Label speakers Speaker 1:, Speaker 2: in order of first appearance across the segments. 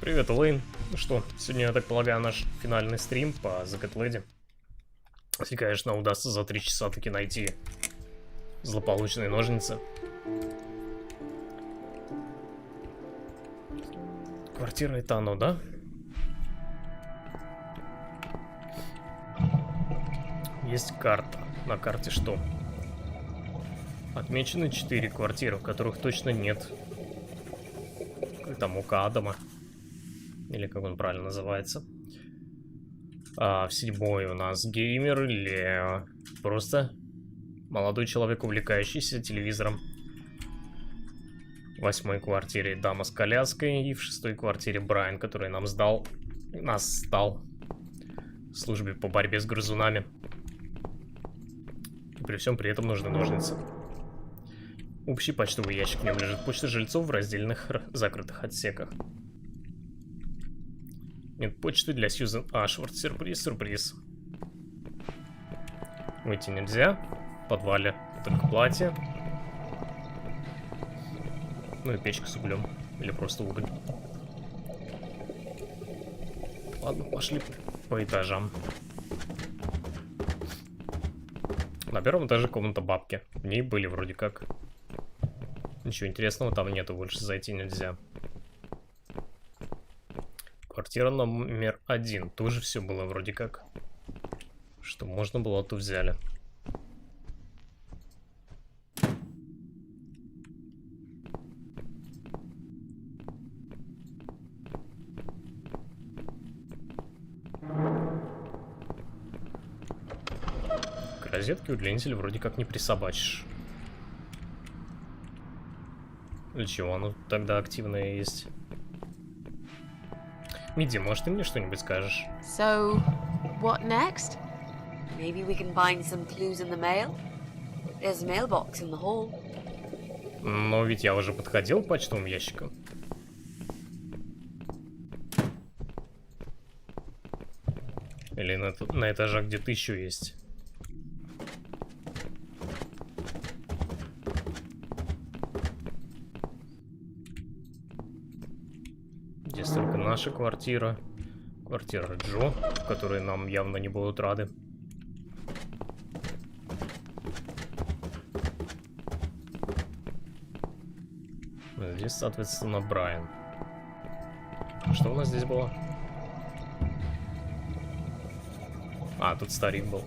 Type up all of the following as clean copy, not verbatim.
Speaker 1: Привет, Лейн. Ну что, сегодня, я так полагаю, наш финальный стрим по The Cat Lady. Если, конечно, удастся за 3 часа таки найти злополучные ножницы. Квартира это оно, да? Есть карта. На карте что? Отмечены 4 квартиры, в которых точно нет. Как там, Ока Адама. Или как он правильно называется. А в 7-й у нас геймер или просто молодой человек, увлекающийся телевизором. В 8-й квартире дама с коляской. И в 6-й квартире Брайан, который нас сдал в службе по борьбе с грызунами. И при всем при этом нужны ножницы. Общий почтовый ящик, в нем лежит почта жильцов в раздельных закрытых отсеках. Нет почты для Сьюзен Ашворд. Сюрприз, сюрприз. Выйти нельзя. В подвале только платье. Ну и печка с углем. Или просто уголь. Ладно, пошли по этажам. На первом этаже комната бабки. В ней были вроде как. Ничего интересного там нету, больше зайти нельзя. Квартира номер 1. Тоже все было вроде как. Что можно было, то взяли. К розетке удлинитель вроде как не присобачишь. Для чего оно тогда активное есть? Миди, может, ты мне что-нибудь скажешь?
Speaker 2: So, what next?
Speaker 3: Maybe we can find some clues in the mail. There's a mailbox in the hall.
Speaker 1: Но ведь я уже подходил к почтовым ящикам. Или на этажах где-то еще есть. Здесь только наша квартира. Квартира Джо, в которой нам явно не будут рады. Здесь, соответственно, Брайан. Что у нас здесь было? А, тут старик был.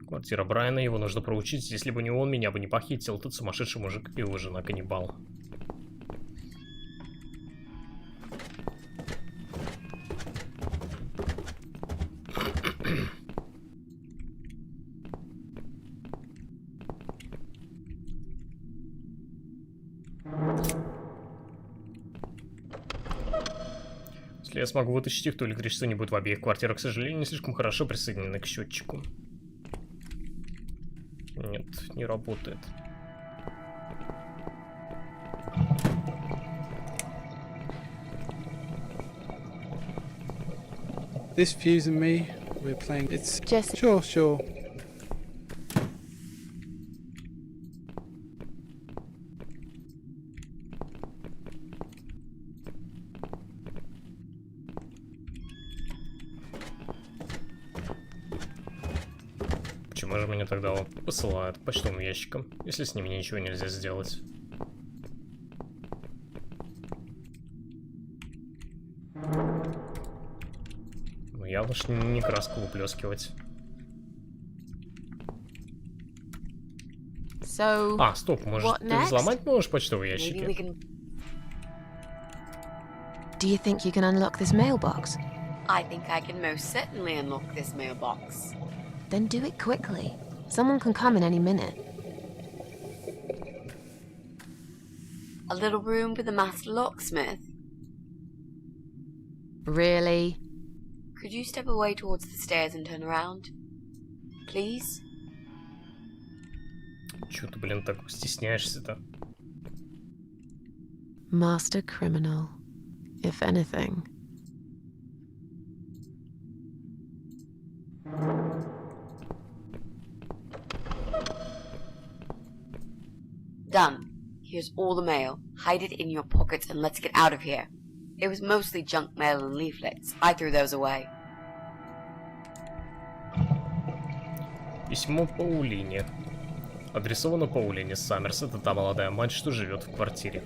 Speaker 1: Квартира Брайана, его нужно проучить. Если бы не он, меня бы не похитил. Тут сумасшедший мужик и его жена каннибал. Если я смогу вытащить их, то электричество не будет в обеих квартирах. К сожалению, не слишком хорошо присоединены к счетчику. Нет, не работает.
Speaker 4: This Fuse and me, we're playing. It's
Speaker 2: Just
Speaker 4: sure.
Speaker 1: Почему же меня тогда посылают к почтовым ящикам, если с ними ничего нельзя сделать? Ну, явно ж не краску выплескивать.
Speaker 2: so.
Speaker 1: А, стоп, может,
Speaker 2: What
Speaker 1: ты
Speaker 2: next?
Speaker 1: взломать можешь почтовые
Speaker 3: Maybe we
Speaker 1: ящики?
Speaker 3: can.
Speaker 2: Do you think you can unlock this mailbox?
Speaker 3: I think I can most certainly unlock this mailbox.
Speaker 2: Then do it quickly. Someone can come in any minute.
Speaker 3: A little room with a master locksmith.
Speaker 2: Really?
Speaker 3: Could you step away towards the stairs and turn around? Please?
Speaker 1: Чё ты, блин, так стесняешься-то?
Speaker 2: Master criminal, if anything.
Speaker 3: Done. Here's all the mail. Hide it in your pockets and let's get out of here. It was mostly junk mail and leaflets. I threw those away.
Speaker 1: Письмо Паулине. Адресовано Паулине Саммерс. Это та молодая мать, что живет в квартире.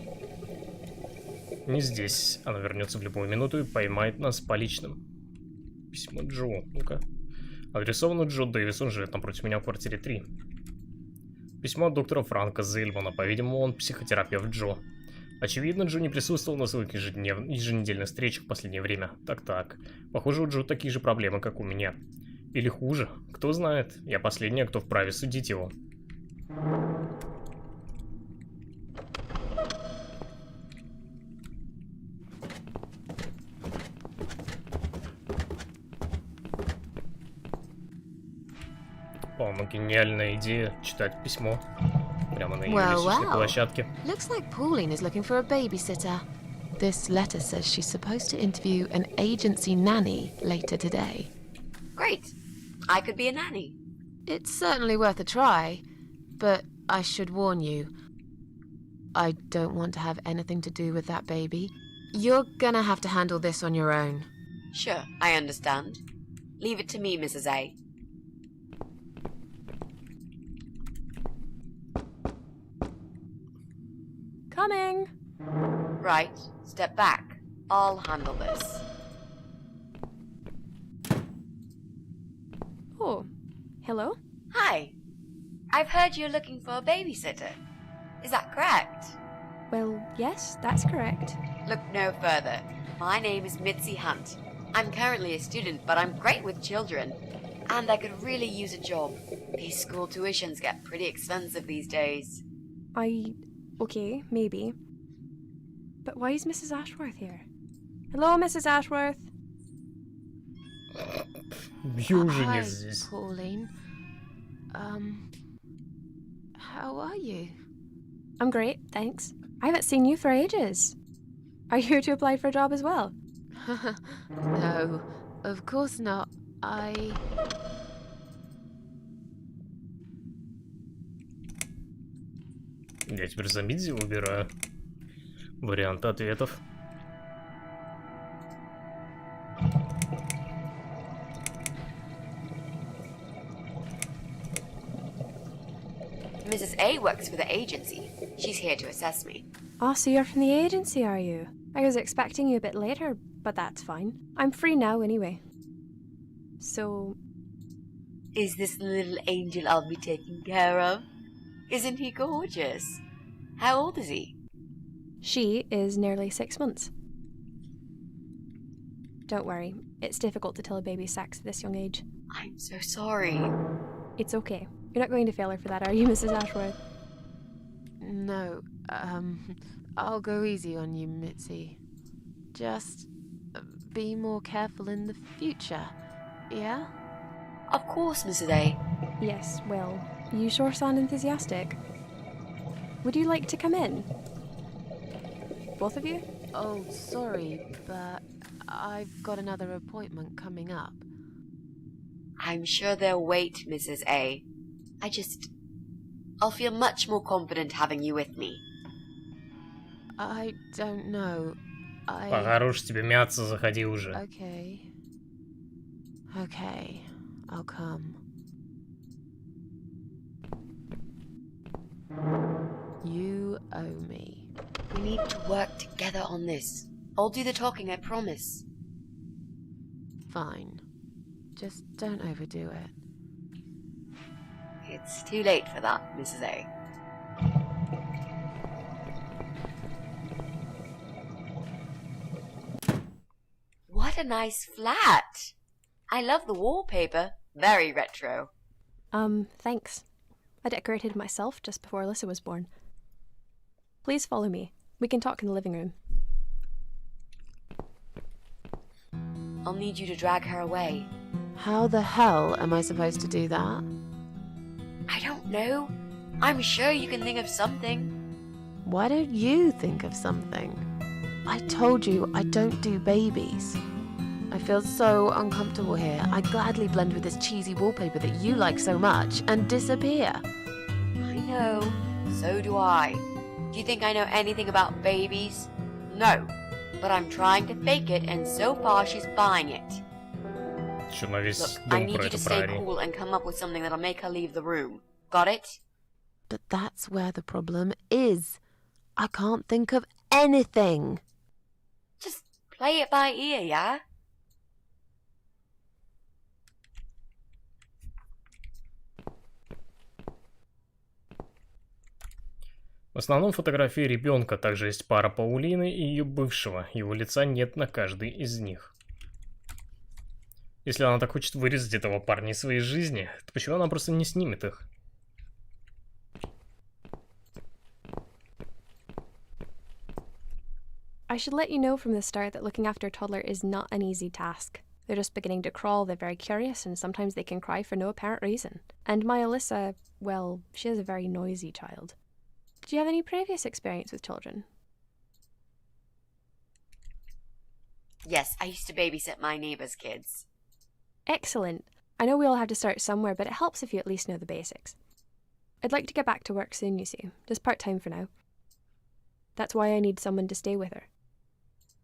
Speaker 1: Не здесь. Она вернется в любую минуту и поймает нас по личным. Письмо Джо. Ну-ка. Адресовано Джо Дэвис. Он живет напротив меня в квартире 3. Письмо от доктора Франка Зейлмана. По-видимому, он психотерапевт Джо. Очевидно, Джо не присутствовал на своих еженедельных встречах в последнее время. Так-так. Похоже, у Джо такие же проблемы, как у меня. Или хуже. Кто знает. Я последняя, кто вправе судить его. По-моему, гениальная идея читать письмо прямо на ее лестничной площадке.
Speaker 2: Looks like Pauline is looking for a babysitter. This letter says she's supposed to interview an agency nanny later today.
Speaker 3: Great. I could be a nanny.
Speaker 2: It's certainly worth a try, but I should warn you, I don't want to have anything to do with that baby. You're gonna have to handle this on your own.
Speaker 3: Sure, I understand. Leave it to me, Mrs. A.
Speaker 5: Coming!
Speaker 3: Right, step back. I'll handle this.
Speaker 5: Oh, hello?
Speaker 3: Hi. I've heard you're looking for a babysitter. Is that correct?
Speaker 5: Well, yes, that's correct.
Speaker 3: Look no further. My name is Mitzi Hunt. I'm currently a student, but I'm great with children. And I could really use a job. These school tuitions get pretty expensive these days.
Speaker 5: Okay, maybe. But why is Mrs. Ashworth here? Hello, Mrs. Ashworth?
Speaker 2: Hi, Pauline. How are you?
Speaker 5: I'm great, thanks. I haven't seen you for ages. Are you here to apply for a job as well?
Speaker 2: No, of course not.
Speaker 1: Я теперь за Мидзи выбираю варианты ответов.
Speaker 3: Mrs. A works for the agency. She's here to assess me.
Speaker 5: Oh, so you're from the agency, are you? I was expecting you a bit later, but that's fine. I'm free now anyway. So...
Speaker 3: Is this the little angel I'll be taking care of? Isn't he gorgeous? How old is he?
Speaker 5: She is nearly 6 months. Don't worry, it's difficult to tell a baby's sex at this young age.
Speaker 3: I'm so sorry.
Speaker 5: It's okay. You're not going to fail her for that, are you, Mrs. Ashworth?
Speaker 2: No, I'll go easy on you, Mitzi. Just be more careful in the future, yeah?
Speaker 3: Of course, Mrs. A.
Speaker 5: Yes, well, you sure sound enthusiastic. Would you like to come in? Both of you?
Speaker 2: Oh, sorry, but I've got another appointment coming up.
Speaker 3: I'm sure they'll wait, Mrs. A. I'll feel much more confident having you with me.
Speaker 2: I don't know.
Speaker 1: Похорош тебе мяться, заходи уже.
Speaker 2: Okay. Okay, I'll come. You owe me.
Speaker 3: We need to work together on this. I'll do the talking, I promise.
Speaker 2: Fine. Just don't overdo it.
Speaker 3: It's too late for that, Mrs. A. What a nice flat! I love the wallpaper. Very retro.
Speaker 5: Thanks. I decorated it myself just before Alyssa was born. Please follow me. We can talk in the living room.
Speaker 3: I'll need you to drag her away.
Speaker 2: How the hell am I supposed to do that?
Speaker 3: I don't know. I'm sure you can think of something.
Speaker 2: Why don't you think of something? I told you I don't do babies. I feel so uncomfortable here. I'd gladly blend with this cheesy wallpaper that you like so much and disappear.
Speaker 3: I know. So do I. Do you think I know anything about babies? No. But I'm trying to fake it, and so far she's buying it.
Speaker 1: Чё на весь
Speaker 3: Look, I
Speaker 1: дом
Speaker 3: need
Speaker 1: про
Speaker 3: you
Speaker 1: это
Speaker 3: to stay
Speaker 1: проори.
Speaker 3: cool and come up with something that'll make her leave the room. Got it?
Speaker 2: But that's where the problem is. I can't think of anything.
Speaker 3: Just play it by ear, yeah?
Speaker 1: В основном фотографии ребенка, также есть пара Паулины и ее бывшего. Его лица нет на каждой из них. Если она так хочет вырезать этого парня из своей жизни, то почему она просто не снимет их?
Speaker 5: I should let you know from the start that looking after a toddler is not an easy task. They're just beginning to crawl, they're very curious, and sometimes they can cry for no apparent reason. And my Alyssa, well, she is a very noisy child. Do you have any previous experience with children?
Speaker 3: Yes, I used to babysit my neighbor's kids.
Speaker 5: Excellent. I know we all have to start somewhere, but it helps if you at least know the basics. I'd like to get back to work soon, you see. Just part-time for now. That's why I need someone to stay with her.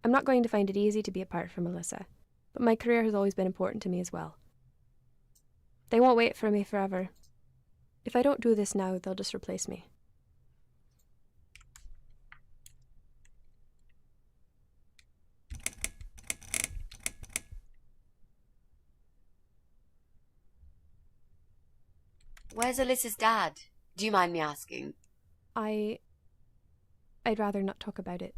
Speaker 5: I'm not going to find it easy to be apart from Alyssa, but my career has always been important to me as well. They won't wait for me forever. If I don't do this now, they'll just replace me.
Speaker 3: Where's Alyssa's dad? Do you mind me asking?
Speaker 5: I'd rather not talk about it.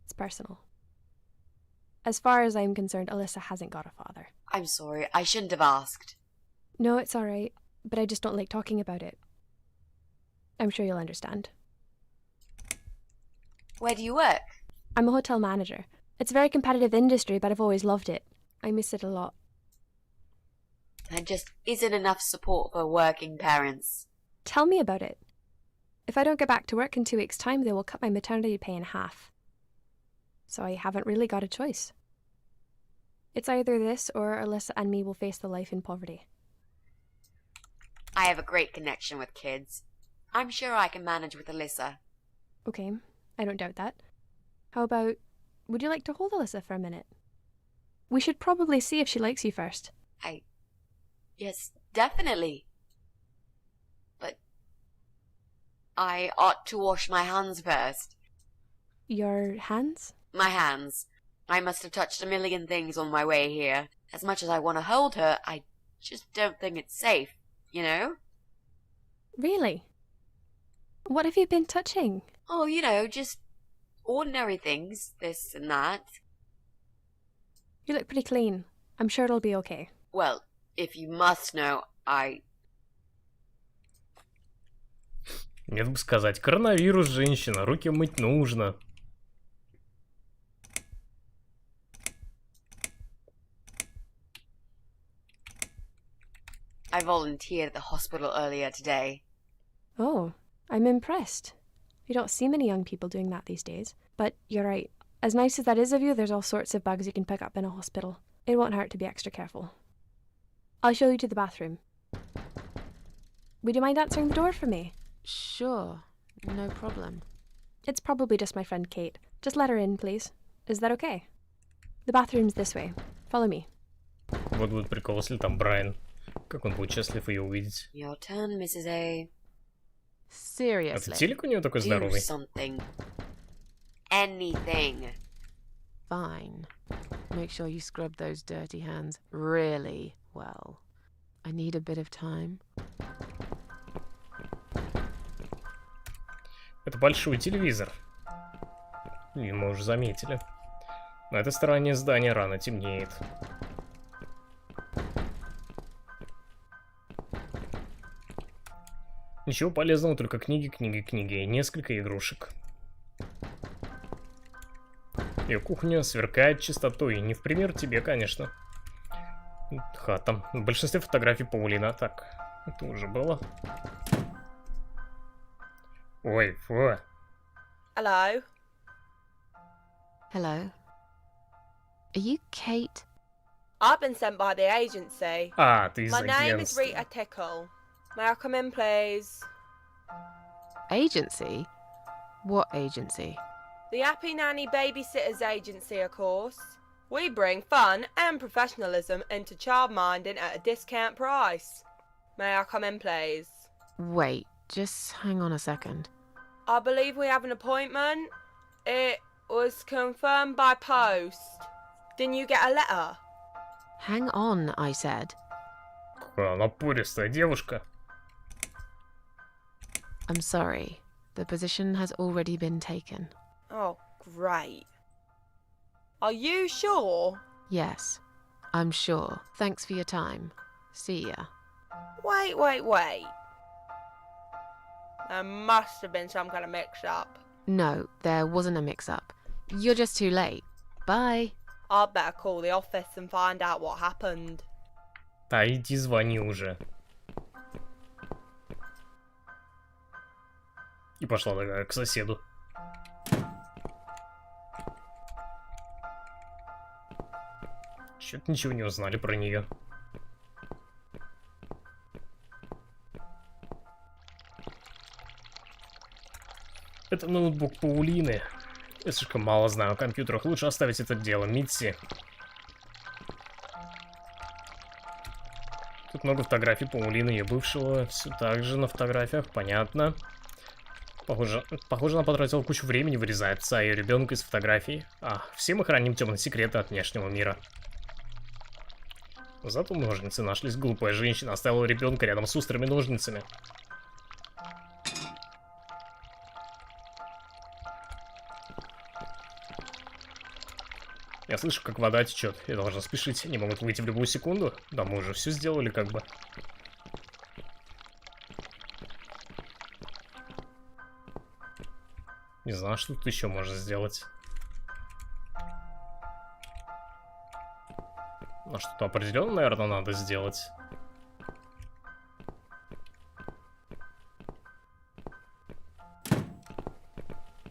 Speaker 5: It's personal. As far as I'm concerned, Alyssa hasn't got a father.
Speaker 3: I'm sorry, I shouldn't have asked.
Speaker 5: No, it's alright, but I just don't like talking about it. I'm sure you'll understand.
Speaker 3: Where do you work?
Speaker 5: I'm a hotel manager. It's a very competitive industry, but I've always loved it. I miss it a lot.
Speaker 3: There just isn't enough support for working parents.
Speaker 5: Tell me about it. If I don't get back to work in 2 weeks' time, they will cut my maternity pay in half. So I haven't really got a choice. It's either this or Alyssa and me will face the life in poverty.
Speaker 3: I have a great connection with kids. I'm sure I can manage with Alyssa.
Speaker 5: Okay, I don't doubt that. How about, would you like to hold Alyssa for a minute? We should probably see if she likes you first.
Speaker 3: Yes, definitely. But I ought to wash my hands first.
Speaker 5: Your hands?
Speaker 3: My hands. I must have touched a million things on my way here. As much as I want to hold her, I just don't think it's safe, you know?
Speaker 5: Really? What have you been touching?
Speaker 3: Oh, you know, just ordinary things, this and that.
Speaker 5: You look pretty clean. I'm sure it'll be okay.
Speaker 3: Well, if you must know,
Speaker 1: Нет бы сказать, коронавирус, женщина, руки мыть нужно.
Speaker 3: I volunteered at the hospital earlier today.
Speaker 5: Oh, I'm impressed. You don't see many young people doing that these days. But you're right. As nice as that is of you, there's all sorts of bugs you can pick up in a hospital. It won't hurt to be extra careful. I'll show you to the bathroom. Would you mind answering the door for me?
Speaker 2: Sure, no problem.
Speaker 5: It's probably just my friend Kate. Just let her in, please. Is that okay? The bathroom's this way. Follow me.
Speaker 1: Вот будет прикол, если там Брайан. Как он будет счастлив ее увидеть.
Speaker 3: Your turn, Mrs. A.
Speaker 1: Это
Speaker 2: Seriously.
Speaker 1: телек у нее такой
Speaker 3: Do
Speaker 1: здоровый?
Speaker 3: something. Anything.
Speaker 2: Fine. Make sure you scrub those dirty hands really well. I need a bit of time.
Speaker 1: Это большой телевизор. И мы уже заметили. На этой стороне здания рано темнеет. Ничего полезного, только книги, книги, книги и несколько игрушек. Ее кухня сверкает чистотой, не в пример тебе, конечно. Хата. В большинстве фотографий Паулина так. Это уже было. Ой, фу.
Speaker 6: Hello.
Speaker 2: Hello. Are you Kate?
Speaker 6: I've been sent by the agency.
Speaker 1: А, ты из
Speaker 6: My name is
Speaker 1: агентства.
Speaker 6: Rita Tickle. May I come in, please?
Speaker 2: Agency? What agency?
Speaker 6: The Happy Nanny Babysitters Agency, of course. We bring fun and professionalism into childminding at a discount price. May I come in, please?
Speaker 2: Wait, just hang on a second.
Speaker 6: I believe we have an appointment. It was confirmed by post. Didn't you get a letter?
Speaker 2: Hang on, I said.
Speaker 1: Какая напористая девушка.
Speaker 2: I'm sorry. The position has already been taken.
Speaker 6: Oh, great. Are you sure?
Speaker 2: Yes, I'm sure. Thanks for your time. See ya.
Speaker 6: Wait. There must have been some kind of mix-up.
Speaker 2: No, there wasn't a mix-up. You're just too late. Bye.
Speaker 6: I'd better call the office and find out what happened.
Speaker 1: Да иди звони уже. И пошла такая к соседу. Чё-то ничего не узнали про нее. Это ноутбук Паулины. Я слишком мало знаю о компьютерах. Лучше оставить это дело Митси. Тут много фотографий Паулины, ее бывшего. Все так же на фотографиях, понятно. Похоже, она потратила кучу времени, вырезая отца и ее ребенка из фотографий. Все мы храним темные секреты от внешнего мира. Зато ножницы нашлись. Глупая женщина оставила ребенка рядом с острыми ножницами. Я слышу, как вода течет. Я должен спешить. Они могут выйти в любую секунду. Да, мы уже все сделали, как бы. Не знаю, что тут еще можно сделать. А что-то определенно, наверное, надо сделать.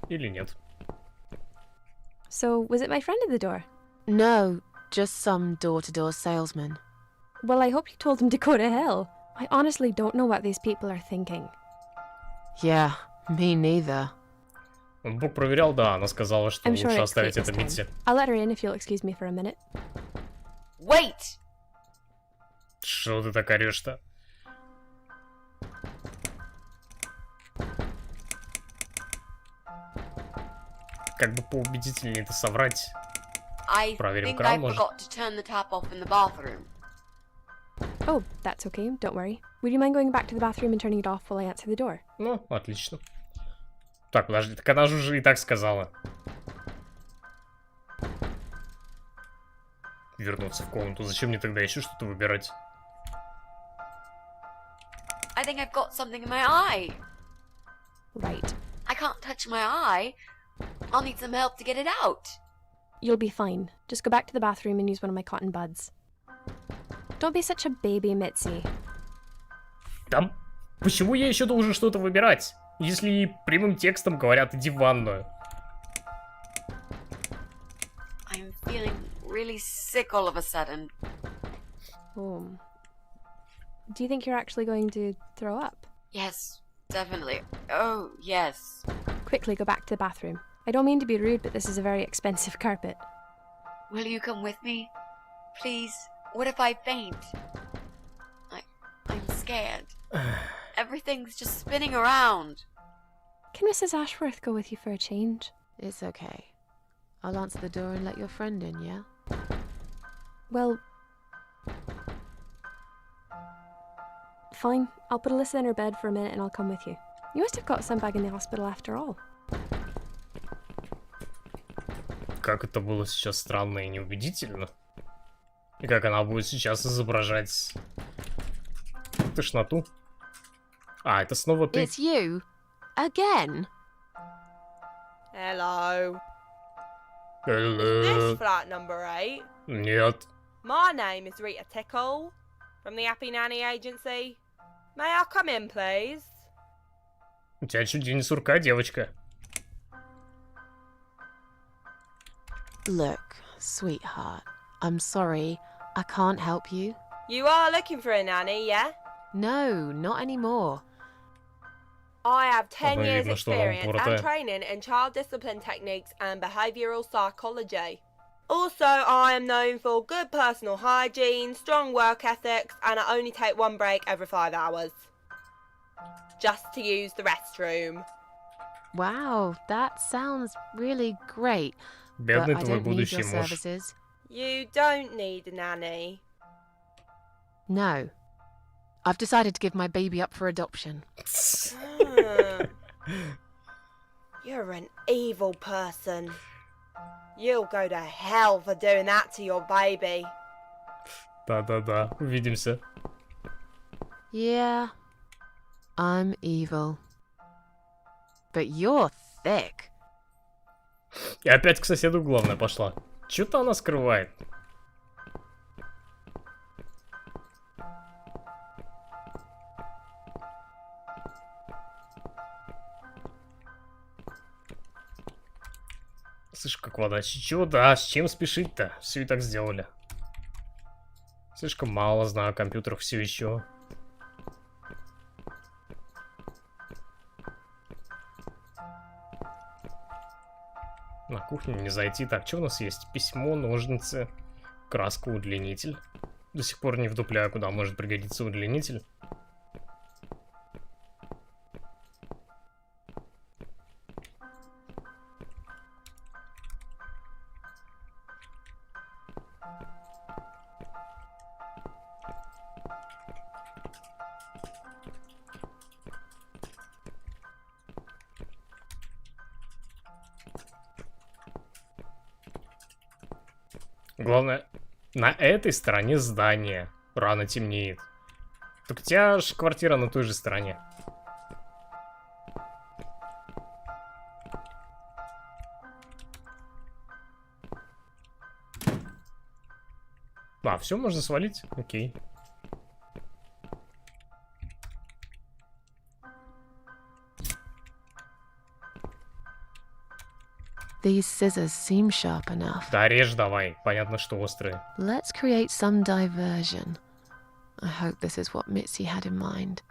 Speaker 1: Или нет.
Speaker 5: So, was it my friend at the door?
Speaker 2: No, just some door-to-door salesman.
Speaker 5: Well, I hope you told him to go to hell. I honestly don't know what these people are thinking.
Speaker 2: Yeah, me neither.
Speaker 1: Он Бог проверял, да, она сказала, что
Speaker 5: I'm sure
Speaker 1: лучше
Speaker 5: it's
Speaker 1: оставить
Speaker 5: fate
Speaker 1: это
Speaker 5: this time.
Speaker 1: Митси.
Speaker 5: I'll let her in if you'll excuse me for a minute.
Speaker 3: Wait!
Speaker 1: Что ты так орешь-то? Как бы поубедительнее это соврать.
Speaker 3: I
Speaker 1: Проверим
Speaker 3: think
Speaker 1: кран,
Speaker 3: I
Speaker 1: может.
Speaker 3: forgot to turn the tap off in the bathroom.
Speaker 5: Oh, that's okay, don't worry. Would you mind going back to the bathroom and turning it off while I answer the door?
Speaker 1: Ну, отлично. Так, подожди, так она же уже и так сказала. Вернуться в комнату. Зачем мне тогда еще что-то выбирать?
Speaker 3: I think I've got something in my eye.
Speaker 5: Right.
Speaker 3: I can't touch my eye. I'll need some help to get it out.
Speaker 5: You'll be fine. Just go back to the bathroom and use one of my cotton buds. Don't be such a baby, Mitzi.
Speaker 1: Там... Почему я еще должен что-то выбирать? Если прямым текстом говорят, иди в ванную.
Speaker 3: I'm feeling really sick all of a sudden.
Speaker 5: Oh. Do you think you're actually going to throw up?
Speaker 3: Yes, definitely. Oh, yes.
Speaker 5: Quickly go back to the bathroom. I don't mean to be rude, but this is a very expensive carpet.
Speaker 3: Will you come with me? Please? What if I faint? I'm scared. Everything's just spinning around.
Speaker 5: Can Mrs. Ashworth go with you for a change?
Speaker 2: It's okay. I'll answer the door and let your friend in, yeah?
Speaker 5: Well... Fine. I'll put Alyssa in her bed for a minute and I'll come with you. You must have got some bug in the hospital after all.
Speaker 1: Как это было сейчас странно и неубедительно. И как она будет сейчас изображать тошноту. Это снова ты.
Speaker 2: It's you? Again?
Speaker 6: Hello.
Speaker 1: Hello.
Speaker 6: This flat number 8.
Speaker 1: Нет.
Speaker 6: My name is Rita Tickle from the Happy Nanny Agency. May I come in, please?
Speaker 1: У тебя чуть день сурка, девочка.
Speaker 2: Look, sweetheart, I'm sorry. I can't help you.
Speaker 6: You are looking for a nanny, yeah?
Speaker 2: No, not anymore.
Speaker 6: I have 10
Speaker 1: Одно
Speaker 6: years
Speaker 1: видно, что она
Speaker 6: experience and
Speaker 1: упоротая.
Speaker 6: training in child discipline techniques and behavioural psychology. Also, I am known for good personal hygiene, strong work ethics, and I only take one break every 5 hours. Just to use the restroom.
Speaker 2: Wow, that sounds really great. But
Speaker 1: Бедный
Speaker 2: I
Speaker 1: твой
Speaker 2: don't need
Speaker 1: будущий
Speaker 2: your
Speaker 1: муж.
Speaker 2: services.
Speaker 6: You don't need a nanny.
Speaker 2: No. I've decided to give my baby up for adoption.
Speaker 6: You're an evil person. You'll go to hell for doing that to your baby.
Speaker 1: Да-да-да, увидимся.
Speaker 2: Yeah, I'm evil. But you're thick.
Speaker 1: И опять к соседу главная пошла. Чё-то она скрывает. Слышь, как вода. Чего, да, с чем спешить-то? Все и так сделали. Слишком мало знаю о компьютерах все еще. На кухню не зайти. Так, что у нас есть? Письмо, ножницы, краска, удлинитель. До сих пор не вдупляю, куда может пригодиться удлинитель. Главное, на этой стороне здания рано темнеет. Так у тебя же квартира на той же стороне. А, все, можно свалить? Окей.
Speaker 2: These scissors seem sharp enough.
Speaker 1: Да, режь давай. Понятно, что острые.
Speaker 2: Let's create some diversion. I hope this is what Mitzi had in mind.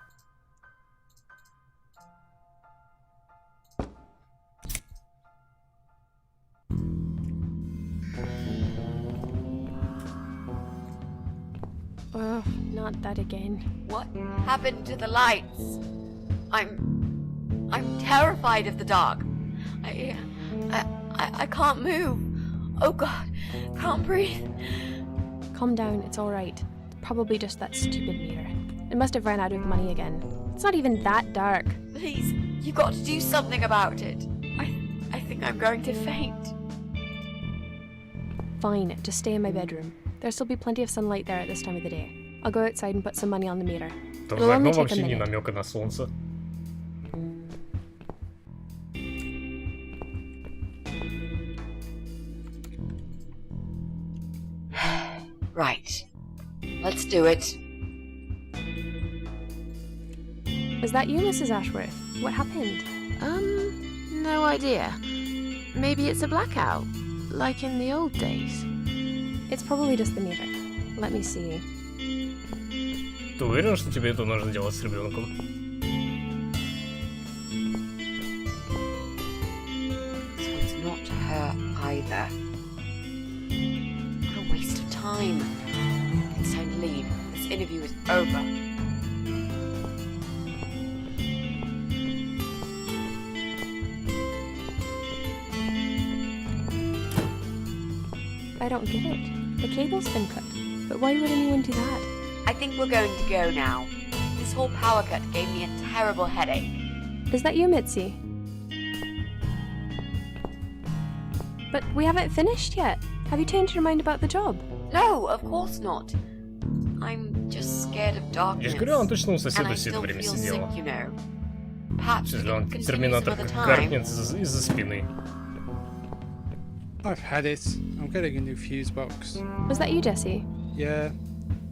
Speaker 5: Oh, not that again.
Speaker 3: What happened to the lights? I'm terrified of the dark. I can't move. Oh God, can't breathe.
Speaker 5: Calm down, it's alright. Probably just that stupid mirror. It must have run out of money again. It's not even that dark.
Speaker 3: Please, you got to do something about it. I think I'm going to faint.
Speaker 5: Fine, just stay in my bedroom. There'll still be plenty of sunlight there at this time of the day. I'll go outside and put some money on the mirror.
Speaker 1: То
Speaker 5: It'll
Speaker 1: за
Speaker 5: only
Speaker 1: окном
Speaker 5: take a
Speaker 1: вообще ни
Speaker 5: minute.
Speaker 1: намека на солнце.
Speaker 3: Right. Let's do it.
Speaker 5: Is that you, Mrs. Ashworth? What happened?
Speaker 2: No idea. Maybe it's a blackout, like in the old days.
Speaker 5: It's probably just the mirror. Let me see.
Speaker 1: Ты уверен, что тебе это нужно делать с ребенком?
Speaker 3: So it's not her either. What a waste of time. It's time to leave. This interview is over.
Speaker 5: I don't get it. The cable's been cut. But why would anyone do that?
Speaker 3: I think we're going to go now. This whole power cut gave me a terrible headache.
Speaker 5: Is that you, Mitzi? But we haven't finished yet. Have you changed your mind about the job?
Speaker 3: No, of course not. I'm just scared of
Speaker 1: Я
Speaker 3: darkness.
Speaker 1: же говорю, она точно у
Speaker 3: And
Speaker 1: соседа
Speaker 3: I
Speaker 1: все это
Speaker 3: still
Speaker 1: время
Speaker 3: feel
Speaker 1: сидела.
Speaker 3: sick, you know. Perhaps we
Speaker 1: Если он
Speaker 3: can continue some
Speaker 1: терминатор
Speaker 3: other
Speaker 1: как
Speaker 3: time.
Speaker 1: гаркнет из-за спины.
Speaker 4: I've had it. I'm getting a new fuse box.
Speaker 5: Was that you, Jessie?
Speaker 4: Yeah.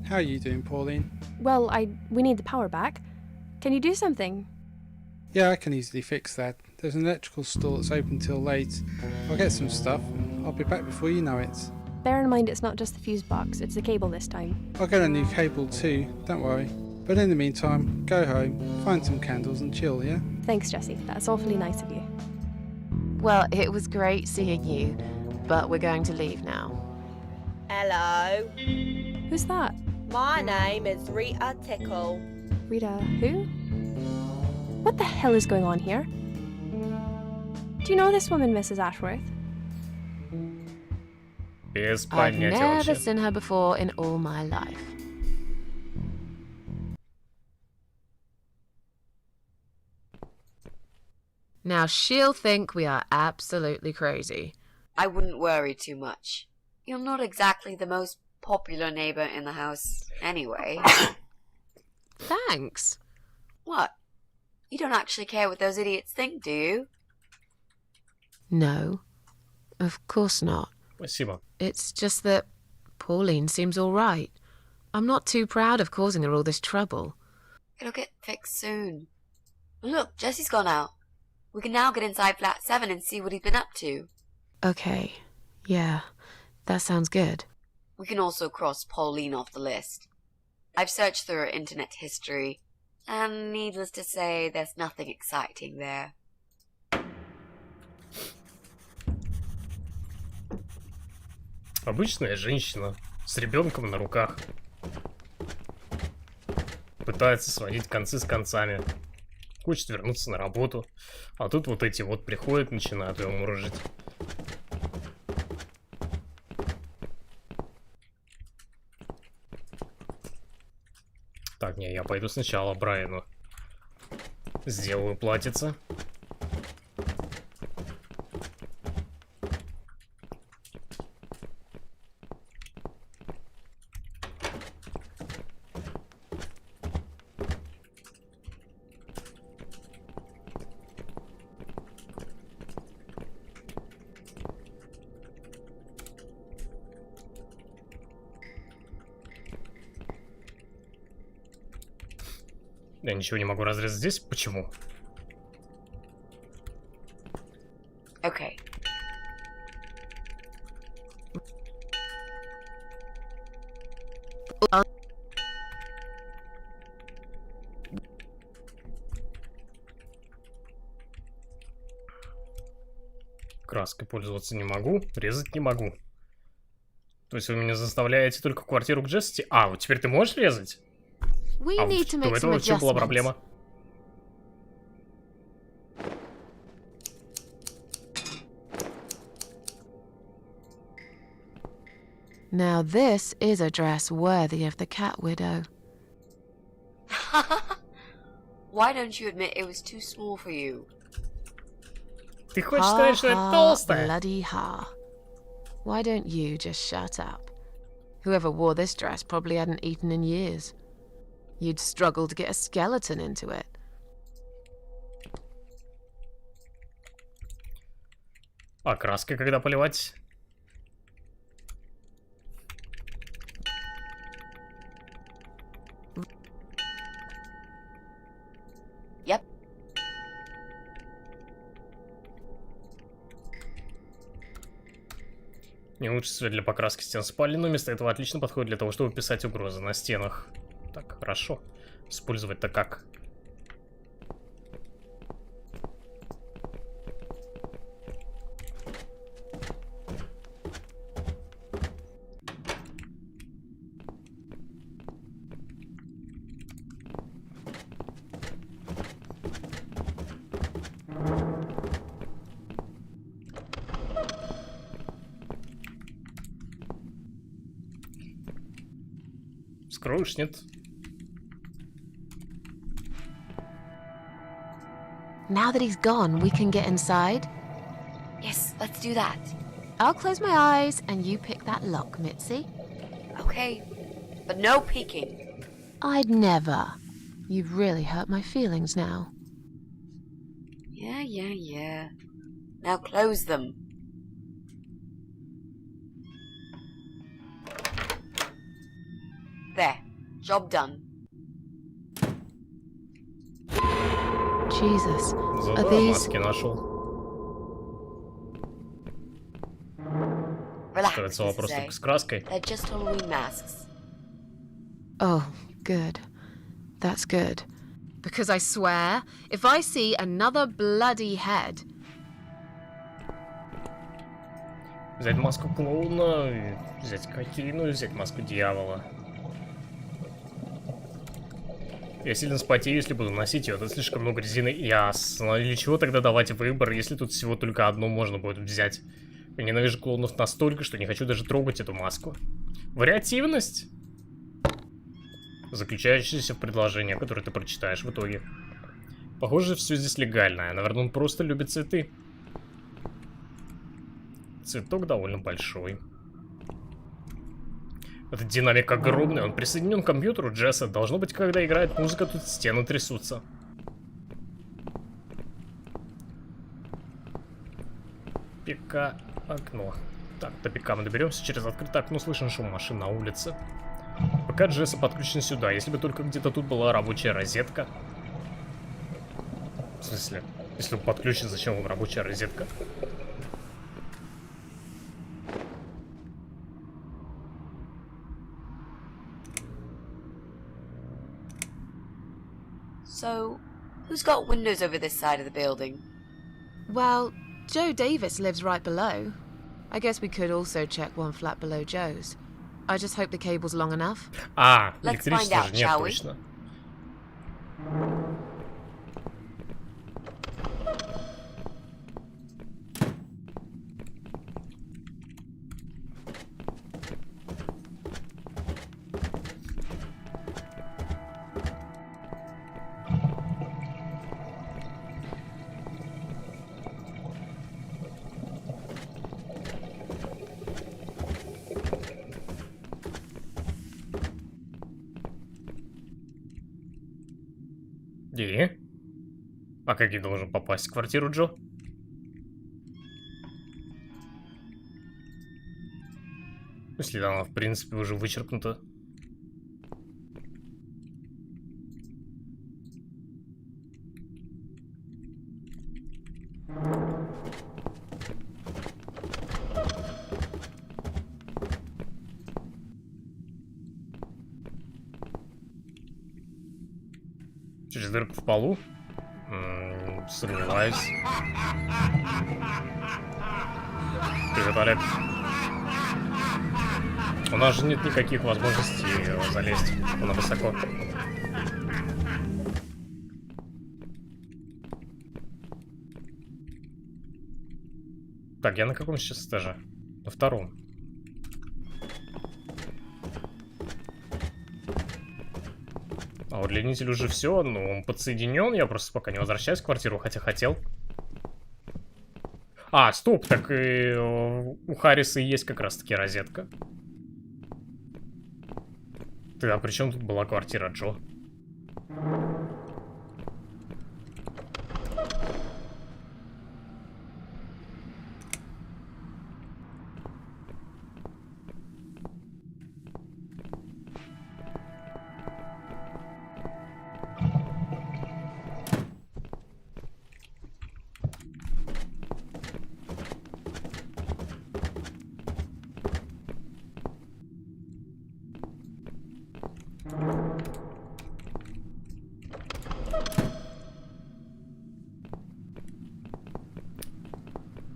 Speaker 4: How are you doing, Pauline?
Speaker 5: Well, we need the power back. Can you do something?
Speaker 4: Yeah, I can easily fix that. There's an electrical store that's open till late. I'll get some stuff and I'll be back before you know it.
Speaker 5: Bear in mind it's not just the fuse box, it's the cable this time.
Speaker 4: I'll get a new cable too, don't worry. But in the meantime, go home, find some candles and chill, yeah?
Speaker 5: Thanks, Jessie. That's awfully nice of you.
Speaker 2: Well, it was great seeing you, but we're going to leave now.
Speaker 6: Hello.
Speaker 5: Who's that?
Speaker 6: My name is Rita Tickle.
Speaker 5: Rita who? What the hell is going on here? Do you know this woman, Mrs. Ashworth?
Speaker 1: Без
Speaker 2: I've
Speaker 1: понятия
Speaker 2: never
Speaker 1: вообще.
Speaker 2: seen her before in all my life. Now she'll think we are absolutely crazy.
Speaker 3: I wouldn't worry too much. You're not exactly the most popular neighbor in the house anyway.
Speaker 2: Thanks.
Speaker 3: What? You don't actually care what those idiots think, do you?
Speaker 2: No, of course not.
Speaker 1: Спасибо.
Speaker 2: It's just that Pauline seems all right. I'm not too proud of causing her all this trouble.
Speaker 3: It'll get fixed soon. Look, Jesse's gone out. We can now get inside flat 7 and see what he's been up to.
Speaker 2: Okay, yeah, that sounds good.
Speaker 3: We can also cross Pauline off the list. I've searched through her internet history, and needless to say, there's nothing exciting there.
Speaker 1: Обычная женщина с ребенком на руках. Пытается сводить концы с концами. Хочет вернуться на работу. А тут вот эти вот приходят, начинают его мурыжить. Так, не, я пойду сначала Брайану сделаю платьице. Я ничего не могу разрезать здесь. Почему?
Speaker 3: Okay.
Speaker 1: Краской пользоваться не могу, резать не могу. То есть вы меня заставляете только в квартиру к Джесси? А, вот теперь ты можешь резать?
Speaker 2: We
Speaker 1: А
Speaker 2: need to
Speaker 1: вот
Speaker 2: make
Speaker 1: у
Speaker 2: some
Speaker 1: этого в чем была
Speaker 2: adjustments.
Speaker 1: проблема?
Speaker 2: Now this is a dress worthy of the cat widow.
Speaker 3: Why don't you admit it was too small for you?
Speaker 1: Ты хочешь сказать, что это толстая?
Speaker 2: bloody ha. Why don't you just shut up? Whoever wore this dress probably hadn't eaten in years. You'd struggle to get a skeleton into it.
Speaker 1: А краской когда поливать?
Speaker 3: Yep.
Speaker 1: Не лучше цвет для покраски стен спальни, но вместо этого отлично подходит для того, чтобы писать угрозы на стенах. Так, хорошо. Использовать-то как? Скроешь, нет?
Speaker 2: Now that he's gone, we can get inside.
Speaker 3: Yes, let's do that.
Speaker 2: I'll close my eyes and you pick that lock, Mitzi.
Speaker 3: Okay. But no peeking.
Speaker 2: I'd never. You've really hurt my feelings now.
Speaker 3: Yeah. Now close them. There. Job done.
Speaker 2: Jesus.
Speaker 1: Зато
Speaker 2: Are these...
Speaker 1: маски нашел.
Speaker 3: Relax,
Speaker 1: Кажется, вопрос
Speaker 3: Mrs. A.
Speaker 1: только с краской.
Speaker 3: They're just Halloween masks.
Speaker 2: Oh, good. That's good. Because I swear, if I see another bloody head...
Speaker 1: Взять маску клоуна, взять кокину, взять маску дьявола. Я сильно спотею, если буду носить ее. Это слишком много резины. Ясно. Для чего тогда давать выбор, если тут всего только одну можно будет взять? Я ненавижу клоунов настолько, что не хочу даже трогать эту маску. Вариативность, заключающаяся в предложении, которое ты прочитаешь в итоге. Похоже, все здесь легально. Наверное, он просто любит цветы. Цветок довольно большой. Этот динамик огромный, он присоединен к компьютеру Джесса. Должно быть, когда играет музыка, тут стены трясутся. Пика окно. Так, до пика мы доберемся. Через открытое окно слышен шум машин на улице. ПК Джесса подключен сюда. Если бы только где-то тут была рабочая розетка. В смысле? Если он подключен, зачем вам рабочая розетка?
Speaker 3: So, who's got windows over this side of the building?
Speaker 2: Well, Joe Davis lives right below. I guess we could also check one flat below Joe's. I just hope the cable's long enough.
Speaker 1: А,
Speaker 3: Let's
Speaker 1: электричества
Speaker 3: find
Speaker 1: же
Speaker 3: out,
Speaker 1: нет
Speaker 3: shall we?
Speaker 1: точно. И? А как я должен попасть в квартиру Джо? Если она, в принципе, уже вычеркнута. Через дырку в полу? Сомневаюсь. Ты туалет. У нас же нет никаких возможностей залезть. Она высоко. Так, я на каком сейчас этаже? На втором. А удлинитель уже все, но он подсоединен. Я просто пока не возвращаюсь в квартиру, хотя хотел. А, стоп, так и у Харриса и есть как раз таки розетка. Тогда при чем тут была квартира Джо?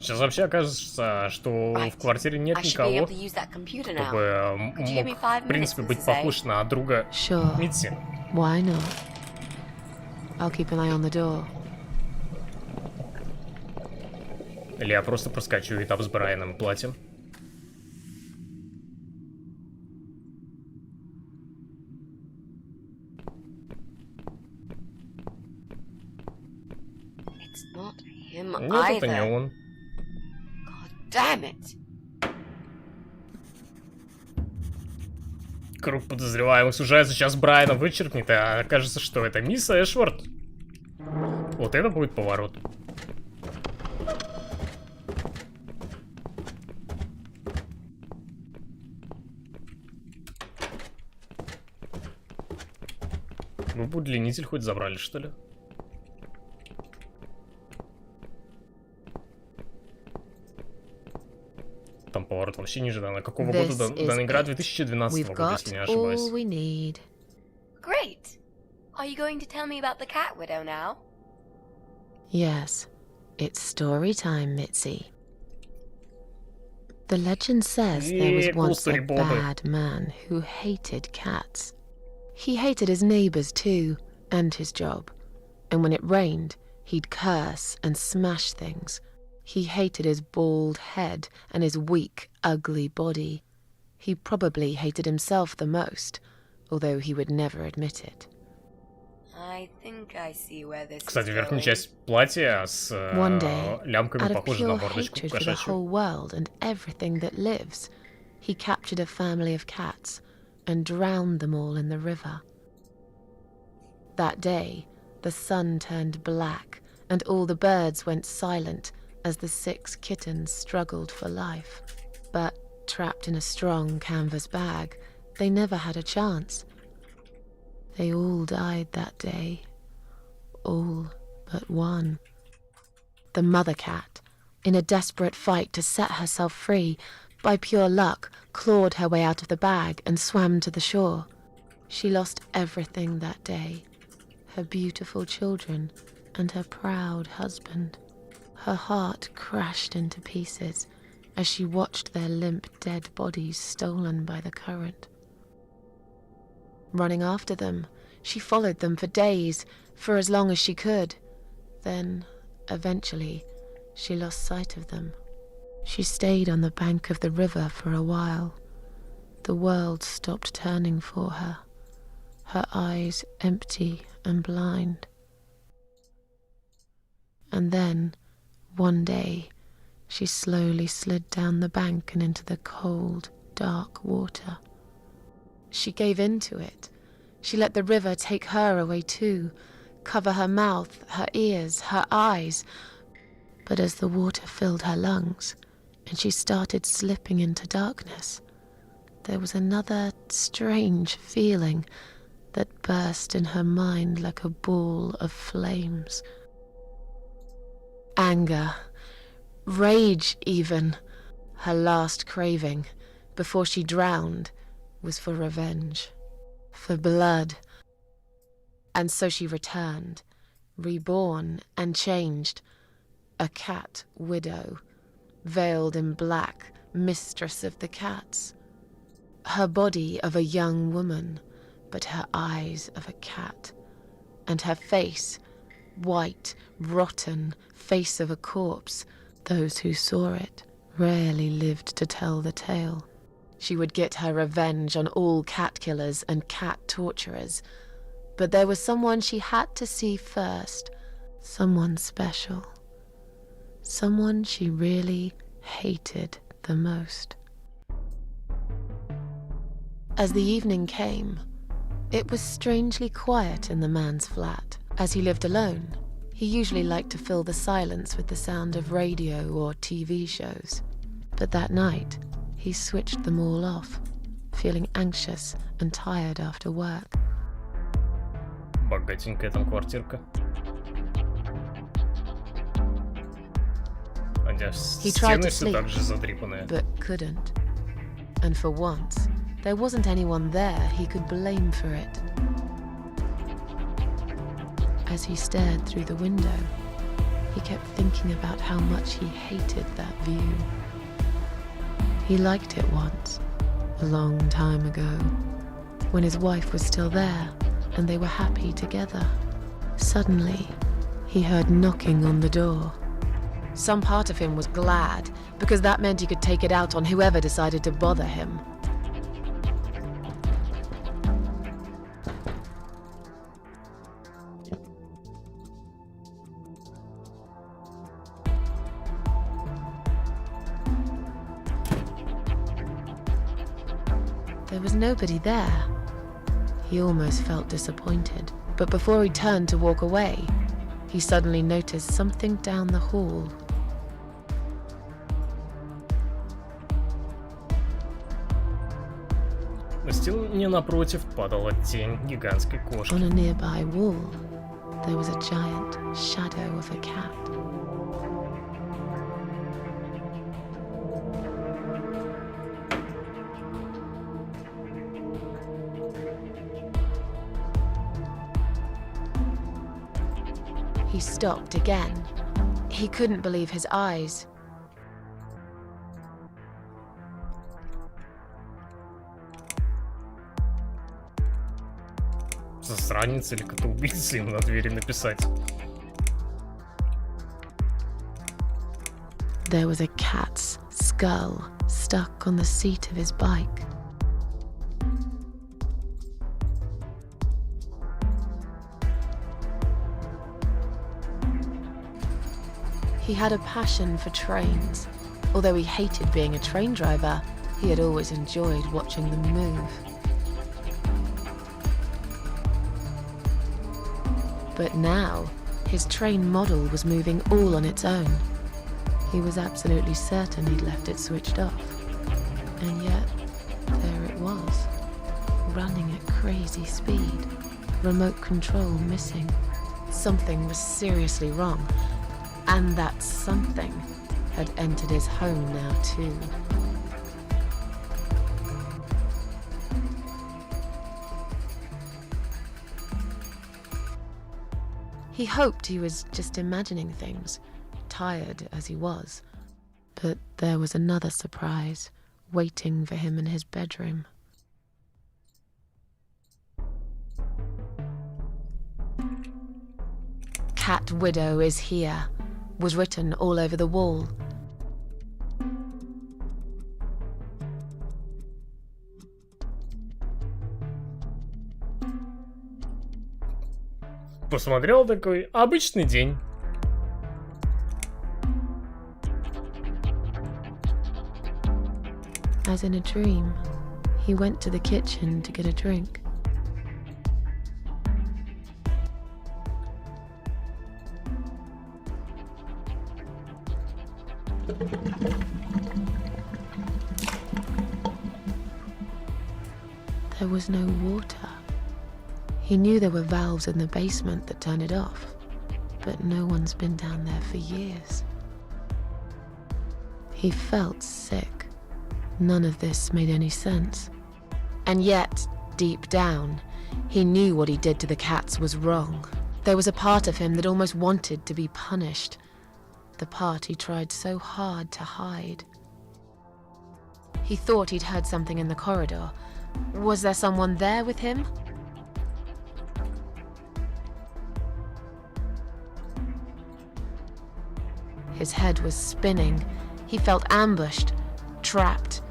Speaker 1: Сейчас вообще окажется, что в квартире нет никого, чтобы мог, в принципе, быть похож на друга
Speaker 2: Sure.
Speaker 1: Митси.
Speaker 2: Why not? I'll keep an eye on the door.
Speaker 1: Или я просто проскочу этап с Брайаном и платьем.
Speaker 3: It's not him
Speaker 1: Нет, это не
Speaker 3: either.
Speaker 1: он.
Speaker 3: God damn it.
Speaker 1: Круг подозреваемых сужается. Сейчас Брайана вычеркнет, а окажется, что это мисс Эшворт. Вот это будет поворот. Вы бы удлинитель хоть забрали, что ли? Там поворот вообще неожиданно. Какого года данная игра? 2012 года, если не ошибаюсь.
Speaker 3: Great. Are you going to tell me about the cat widow now?
Speaker 2: Yes, it's story time, Mitzi. The legend says there was once a bad man who hated cats. He hated his neighbors too, and his job. And when it rained, he'd curse and smash things. He hated his bald head and his weak, ugly body. He probably hated himself the most, although he would never admit it.
Speaker 3: I think I see where this
Speaker 1: Кстати,
Speaker 3: is
Speaker 1: верхняя
Speaker 3: going.
Speaker 1: часть платья с
Speaker 2: One day,
Speaker 1: лямками
Speaker 2: out of
Speaker 1: похожа на
Speaker 2: pure
Speaker 1: мордочку
Speaker 2: hatred for the
Speaker 1: кошачью.
Speaker 2: whole world and everything that lives, he captured a family of cats and drowned them all in the river. That day, the sun turned black and all the birds went silent as the 6 kittens struggled for life. But trapped in a strong canvas bag, they never had a chance. They all died that day. All but one. The mother cat, in a desperate fight to set herself free, by pure luck, clawed her way out of the bag and swam to the shore. She lost everything that day. Her beautiful children and her proud husband. Her heart crashed into pieces as she watched their limp dead bodies stolen by the current. Running after them, she followed them for days, for as long as she could. Then, eventually, she lost sight of them. She stayed on the bank of the river for a while. The world stopped turning for her, her eyes empty and blind. And then, one day, she slowly slid down the bank and into the cold, dark water. She gave in to it. She let the river take her away too, cover her mouth, her ears, her eyes. But as the water filled her lungs and she started slipping into darkness, there was another strange feeling that burst in her mind like a ball of flames. Anger, rage even. Her last craving, before she drowned, was for revenge, for blood. And so she returned, reborn and changed, a cat widow, veiled in black, mistress of the cats. Her body of a young woman, but her eyes of a cat, and her face, white, rotten, face of a corpse. Those who saw it rarely lived to tell the tale. She would get her revenge on all cat killers and cat torturers. But there was someone she had to see first, someone special, someone she really hated the most. As the evening came, it was strangely quiet in the man's flat. As he lived alone, he usually liked to fill the silence with the sound of radio or TV shows. But that night, he switched them all off, feeling anxious and tired after work.
Speaker 1: Богатенькая там квартирка. Хотя
Speaker 2: He tried
Speaker 1: стены
Speaker 2: to
Speaker 1: все
Speaker 2: sleep,
Speaker 1: так же задрипанные.
Speaker 2: but couldn't. And for once, there wasn't anyone there he could blame for it. As he stared through the window, he kept thinking about how much he hated that view. He liked it once, a long time ago, when his wife was still there and they were happy together. Suddenly, he heard knocking on the door. Some part of him was glad, because that meant he could take it out on whoever decided to bother him. There was nobody there. He almost felt disappointed, but before he turned to walk away, he suddenly noticed something down the hall.
Speaker 1: На стене напротив падала тень гигантской кошки.
Speaker 2: On a nearby wall, there was a giant shadow of a cat. He stopped again. He couldn't believe his eyes.
Speaker 1: Засранец или котоубийца им на двери написать.
Speaker 2: There was a cat's skull stuck on the seat of his bike. He had a passion for trains. Although he hated being a train driver, he had always enjoyed watching them move. But now, his train model was moving all on its own. He was absolutely certain he'd left it switched off. And yet, there it was, running at crazy speed, remote control missing. Something was seriously wrong, and that something had entered his home now too. He hoped he was just imagining things, tired as he was. But there was another surprise waiting for him in his bedroom. Cat Widow is here was written all over the wall.
Speaker 1: Посмотрел такой, обычный день.
Speaker 2: As in a dream, he went to the kitchen to get a drink. There was no water. He knew there were valves in the basement that turned it off, but no one's been down there for years. He felt sick. None of this made any sense. And yet, deep down, he knew what he did to the cats was wrong. There was a part of him that almost wanted to be punished. The part he tried so hard to hide. He thought he'd heard something in the corridor. Was there someone there with him? His head was spinning. He felt ambushed, trapped,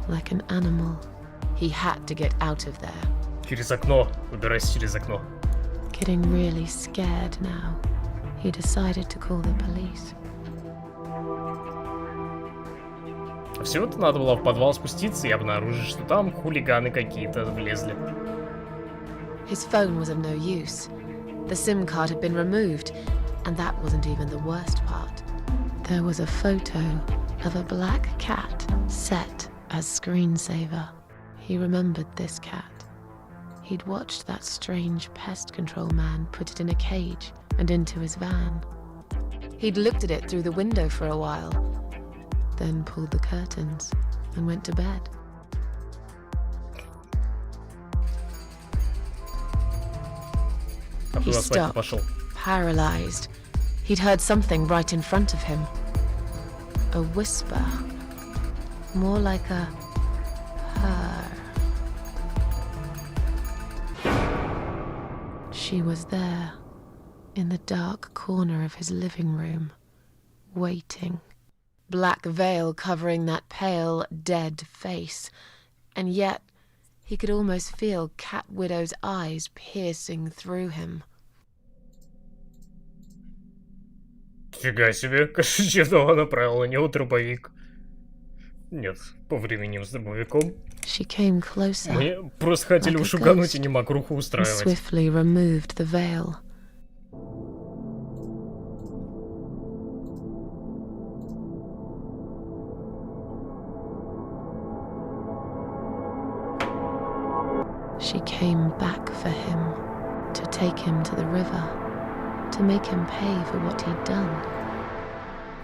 Speaker 2: like an animal. He had to get out of there.
Speaker 1: Через окно. Выбирайся через окно.
Speaker 2: Getting really scared now, he decided to call the police.
Speaker 1: Всего-то надо было в подвал спуститься и обнаружить, что там хулиганы какие-то влезли.
Speaker 2: His phone was of no use. The SIM card had been removed, and that wasn't even the worst part. There was a photo of a black cat set as screensaver. He remembered this cat. He'd watched that strange pest control man put it in a cage and into his van. He'd looked at it through the window for a while, then pulled the curtains and went to bed. He stopped, paralyzed. He'd heard something right in front of him. A whisper. More like a purr. She was there, in the dark corner of his living room, waiting. Black veil covering that pale, dead face. And yet, he could almost feel Cat Widow's eyes piercing through him.
Speaker 1: Фига себе, Кашичева направила на него дробовик. Нет, по времени с дробовиком.
Speaker 2: She came closer.
Speaker 1: Мне просто хотели
Speaker 2: like
Speaker 1: ушугануть и не мокруху устраивать.
Speaker 2: Swiftly removed the veil. She came back for him, to take him to the river, to make him pay for what he'd done.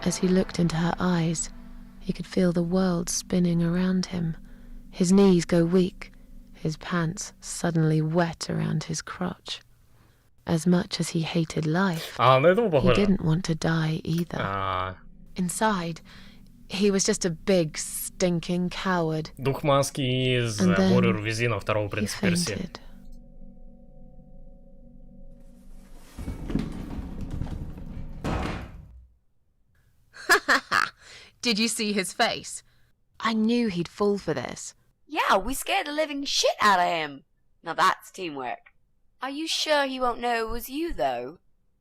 Speaker 2: As he looked into her eyes, he could feel the world spinning around him, his knees go weak, his pants suddenly wet around his crotch. as much as he hated life,
Speaker 1: А, на этого
Speaker 2: he
Speaker 1: похоже.
Speaker 2: didn't want to die either.
Speaker 1: А,
Speaker 2: Inside, he was just a big, stinking coward.
Speaker 1: дух маски из
Speaker 2: And then
Speaker 1: Horror Визина второго
Speaker 2: He
Speaker 1: принципа версии.
Speaker 2: fainted. Did you see his face? I knew he'd fall for this.
Speaker 3: Yeah, we scared the living shit out of him. Now that's teamwork. Are you sure he won't know it was you, though?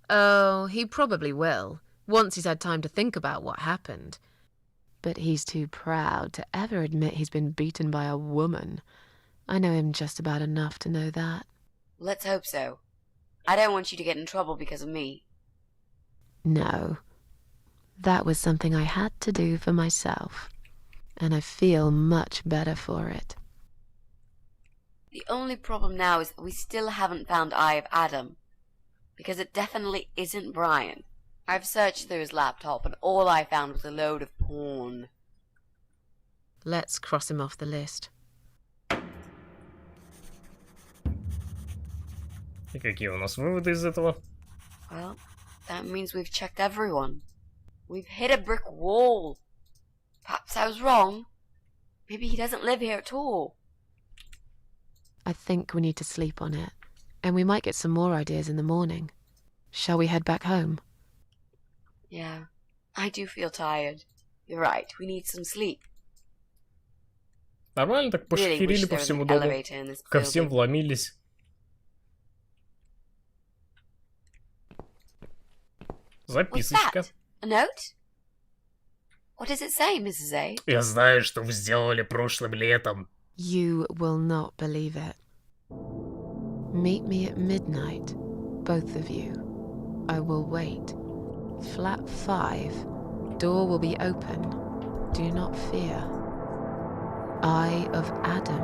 Speaker 2: Oh, he probably will, once he's had time to think about what happened. But he's too proud to ever admit he's been beaten by a woman. I know him just about enough to know that.
Speaker 3: Let's hope so. I don't want you to get in trouble because of me.
Speaker 2: No. That was something I had to do for myself. And I feel much better for it.
Speaker 3: The only problem now is that we still haven't found Eye of Adam. Because it definitely isn't Brian. I've searched through his laptop and all I found was a load of porn.
Speaker 2: Let's cross him off the list.
Speaker 1: И какие у нас выводы из этого?
Speaker 3: Well, that means we've checked everyone. We've hit a brick wall. Perhaps I was wrong. Maybe he doesn't live here at all.
Speaker 2: I think we need to sleep on it. And we might get some more ideas in the morning. Shall we head back home?
Speaker 3: Yeah, I do feel tired. You're right, we need some sleep.
Speaker 1: Нормально так
Speaker 3: Really
Speaker 1: пошхерили
Speaker 3: wish
Speaker 1: по
Speaker 3: there was
Speaker 1: всему
Speaker 3: an
Speaker 1: дому.
Speaker 3: elevator in this
Speaker 1: Ко всем
Speaker 3: building.
Speaker 1: вломились.
Speaker 3: What's
Speaker 1: Записочка.
Speaker 3: that? A note? What does it say, Mrs. A?
Speaker 1: Я знаю, что вы сделали прошлым летом.
Speaker 2: You will not believe it. Meet me at midnight, both of you. I will wait. Flat 5. Door will be open. Do not fear. Eye of Adam.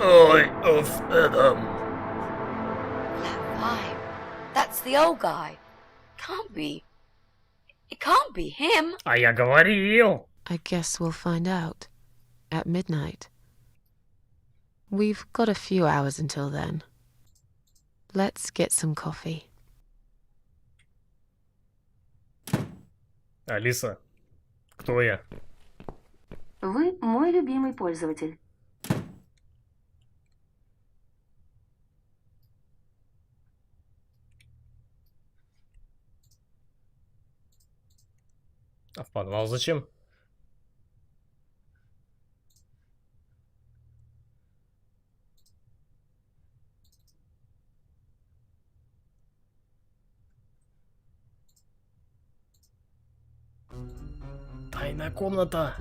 Speaker 1: Eye of Adam.
Speaker 3: Flat 5. That's the old guy. Can't be. It can't be him.
Speaker 1: А я говорил.
Speaker 2: I guess we'll find out. At midnight. We've got a few hours until then. Let's get some coffee.
Speaker 1: Алиса, кто я?
Speaker 7: Вы мой любимый пользователь.
Speaker 1: А в подвал зачем? Тайная комната.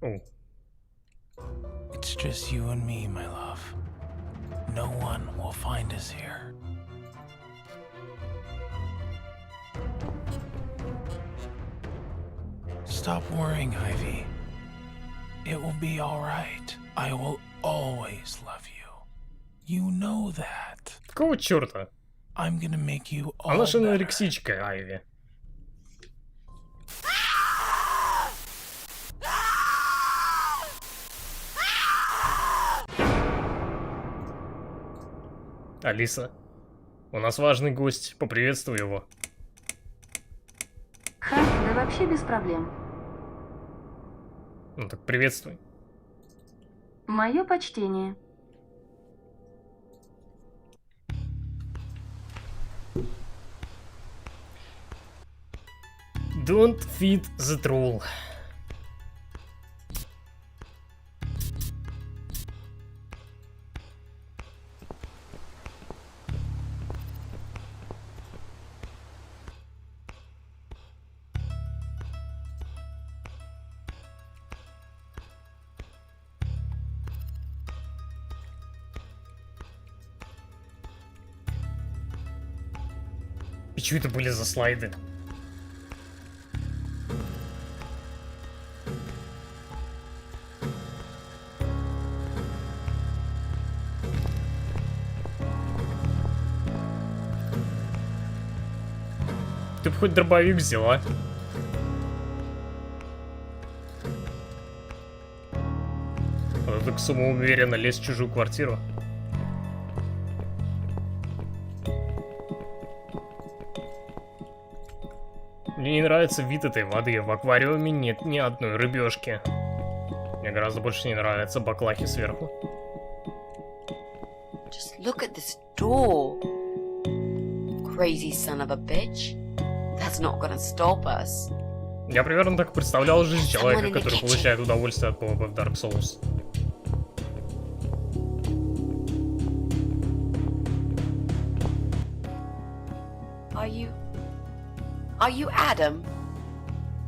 Speaker 1: О,
Speaker 8: It's just you and me, my love. No one will find us here. Stop worrying, Ivy. It will be all right. I will always love you. You know that.
Speaker 1: какого черта?
Speaker 8: I'm gonna make you all
Speaker 1: Она же
Speaker 8: better.
Speaker 1: анорексичка, Айви. Алиса, у нас важный гость, поприветствуй его.
Speaker 7: Ха, да вообще без проблем.
Speaker 1: Ну так приветствуй.
Speaker 7: Мое почтение.
Speaker 1: Don't feed the troll. И что это были за слайды? Ты бы хоть дробовик взяла. самоуверенно лезть в чужую квартиру. Мне не нравится вид этой воды. В аквариуме нет ни одной рыбешки. Мне гораздо больше не нравятся баклахи сверху.
Speaker 3: Just look at this door. Crazy son of a bitch. That's not gonna stop us.
Speaker 1: Я примерно так представлял жизнь человека, который получает удовольствие от PvP в Dark Souls.
Speaker 3: Are you Adam?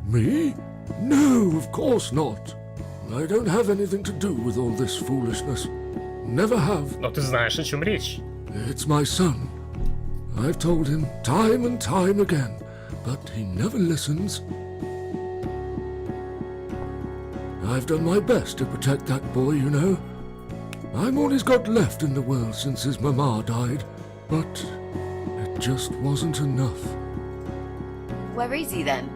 Speaker 9: Me? No, of course not. I don't have anything to do with all this foolishness. Never have.
Speaker 1: Но ты знаешь, о чем речь.
Speaker 9: It's my son. I've told him time and time again, but he never listens. I've done my best to protect that boy, you know. I'm all he's got left in the world since his mama died, but it just wasn't enough.
Speaker 3: Where is he then?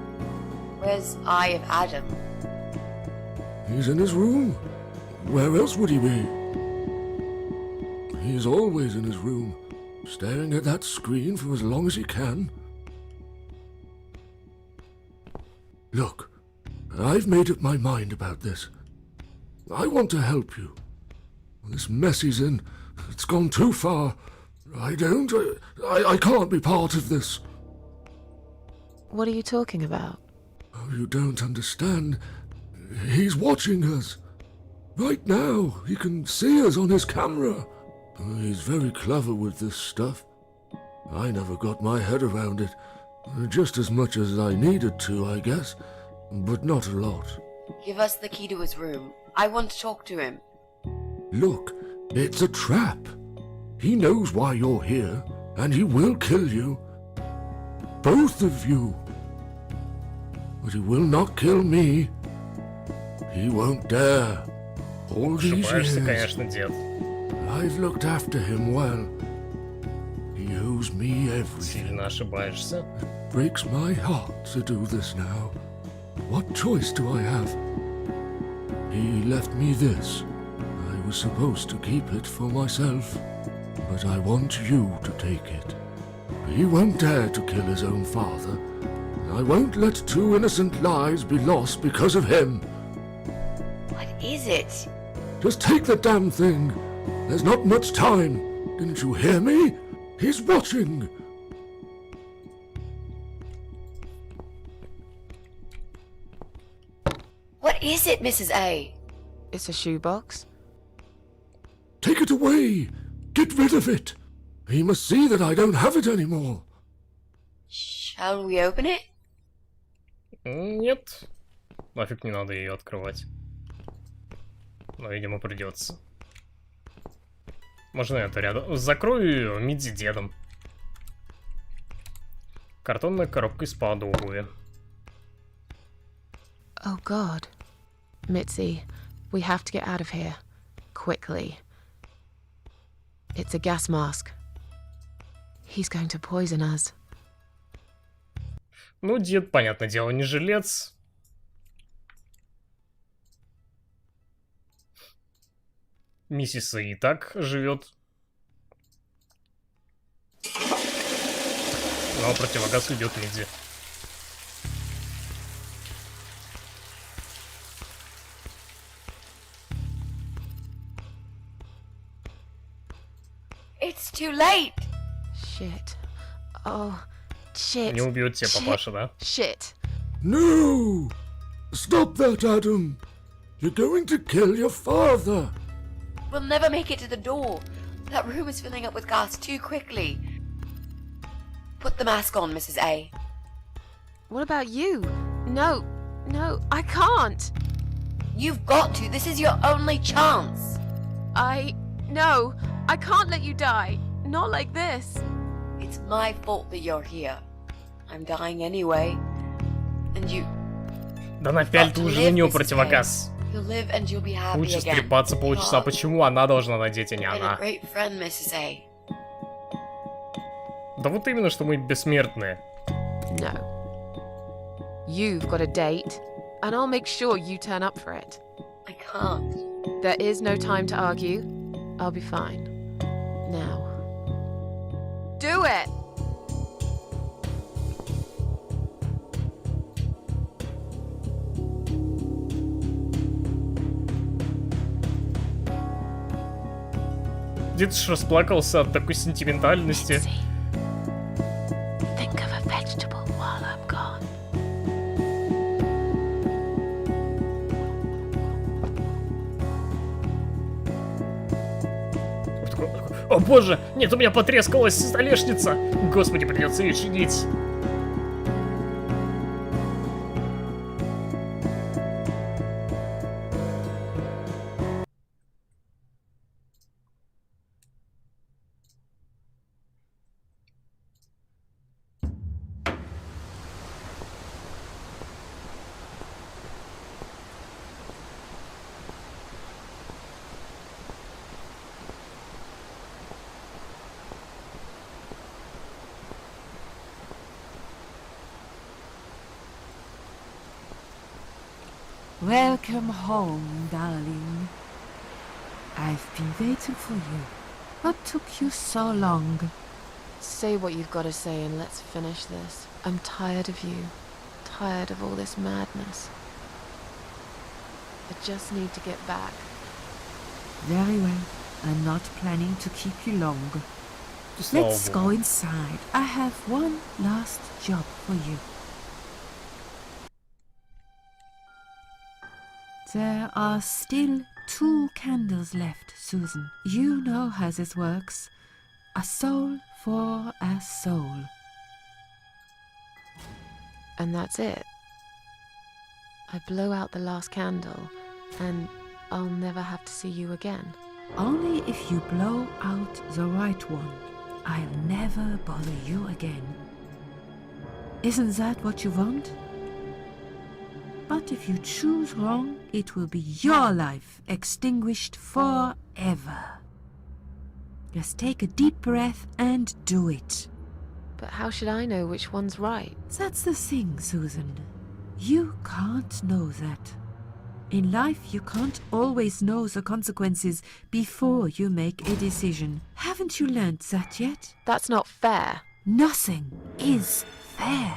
Speaker 3: Where's Eye of Adam?
Speaker 9: He's in his room. Where else would he be? He's always in his room, staring at that screen for as long as he can. Look, I've made up my mind about this. I want to help you. This mess he's in, it's gone too far. I can't be part of this.
Speaker 2: What are you talking about?
Speaker 9: Oh, you don't understand. He's watching us. Right now, he can see us on his camera. He's very clever with this stuff. I never got my head around it. Just as much as I needed to, I guess. But not a lot.
Speaker 3: Give us the key to his room. I want to talk to him.
Speaker 9: Look, it's a trap. He knows why you're here, and he will kill you. Both of you. But he will not kill me. He won't dare. All these
Speaker 1: Ошибаешься,
Speaker 9: years,
Speaker 1: конечно, дед.
Speaker 9: I've looked after him well. He owes me everything.
Speaker 1: Сильно ошибаешься.
Speaker 9: It breaks my heart to do this now. What choice do I have? He left me this. I was supposed to keep it for myself, but I want you to take it. He won't dare to kill his own father. I won't let two innocent lives be lost because of him.
Speaker 3: What is it?
Speaker 9: Just take the damn thing. There's not much time. Didn't you hear me? He's watching.
Speaker 3: What is it, Mrs. A?
Speaker 2: It's a shoebox.
Speaker 9: Take it away. Get rid of it. He must see that I don't have it anymore.
Speaker 3: Shall we open it?
Speaker 1: Нет. Нафиг не надо ее открывать. Но, видимо, придется. Можно это рядом. Закрою ее Мидзи дедом. Картонная коробка из-под обуви.
Speaker 2: Oh God. Mitzi, we have to get out of here. Quickly. It's a gas mask. He's going to poison us.
Speaker 1: Ну, дед, понятное дело, не жилец. Миссис и так живет. Но противогаз идет Мидзи.
Speaker 3: It's too late.
Speaker 2: Shit. Oh, shit.
Speaker 1: Не убьет тебя папаша, да?
Speaker 2: Shit.
Speaker 9: No! Stop that, Adam. You're going to kill your father.
Speaker 3: We'll never make it to the door. That room is filling up with gas too quickly. Put the mask on, Mrs. A.
Speaker 2: What about you? No, I can't.
Speaker 3: You've got to. This is your only chance.
Speaker 2: No, I can't let you die. Not like this.
Speaker 3: It's my fault that you're here. I'm dying anyway. And you...
Speaker 1: Да напяль ты уже на нее противогаз.
Speaker 3: You'll live and you'll be happy
Speaker 1: Лучше
Speaker 3: again.
Speaker 1: стрепаться полчаса. Почему она должна надеть, а не
Speaker 3: Been a
Speaker 1: она?
Speaker 3: great friend, Mrs. A.
Speaker 1: Да вот именно, что мы бессмертные.
Speaker 2: No. You've got a date, and I'll make sure you turn up for it.
Speaker 3: I can't.
Speaker 2: There is no time to argue. I'll be fine. Now. Do it!
Speaker 1: Дед ж расплакался от такой сентиментальности.
Speaker 2: Think of a vegetable while I'm gone.
Speaker 1: О боже, нет, у меня потрескалась столешница. Господи, придется ее чинить.
Speaker 10: Welcome home, darling. I've been waiting for you. What took you so long?
Speaker 2: Say what you've got to say and let's finish this. I'm tired of you. Tired of all this madness. I just need to get back.
Speaker 10: Very well. I'm not planning to keep you long. Let's go inside. I have one last job for you. There are still 2 candles left, Susan. You know how this works. A soul for a soul.
Speaker 2: And that's it. I blow out the last candle, and I'll never have to see you again.
Speaker 10: Only if you blow out the right one. I'll never bother you again. Isn't that what you want? But if you choose wrong, it will be your life extinguished forever. Just take a deep breath and do it.
Speaker 2: But how should I know which one's right?
Speaker 10: That's the thing, Susan. You can't know that. In life, you can't always know the consequences before you make a decision. Haven't you learned that yet?
Speaker 2: That's not fair.
Speaker 10: Nothing is fair.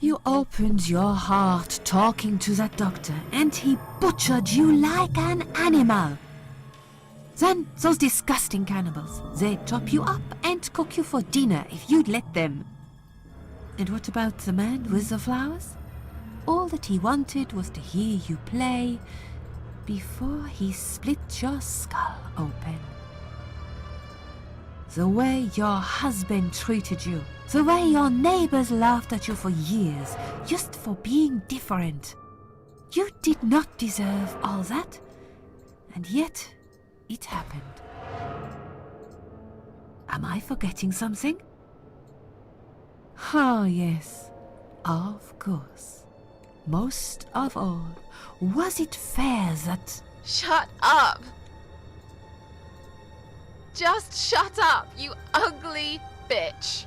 Speaker 10: You opened your heart talking to that doctor, and he butchered you like an animal. Then those disgusting cannibals, they chop you up and cook you for dinner if you'd let them. And what about the man with the flowers? All that he wanted was to hear you play before he split your skull open. The way your husband treated you, the way your neighbors laughed at you for years, just for being different. You did not deserve all that, and yet it happened. Am I forgetting something? Oh, yes, of course. Most of all, was it fair that...
Speaker 2: Shut up! Just shut up, you ugly bitch!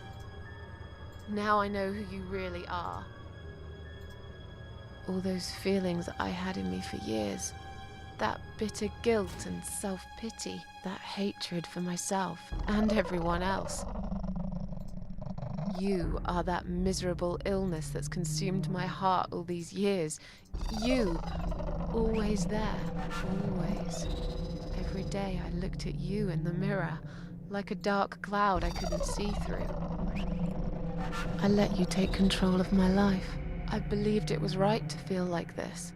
Speaker 2: Now I know who you really are. All those feelings I had in me for years. That bitter guilt and self-pity. That hatred for myself and everyone else. You are that miserable illness that's consumed my heart all these years. You, always there, always. Every day I looked at you in the mirror, like a dark cloud I couldn't see through. I let you take control of my life. I believed it was right to feel like this.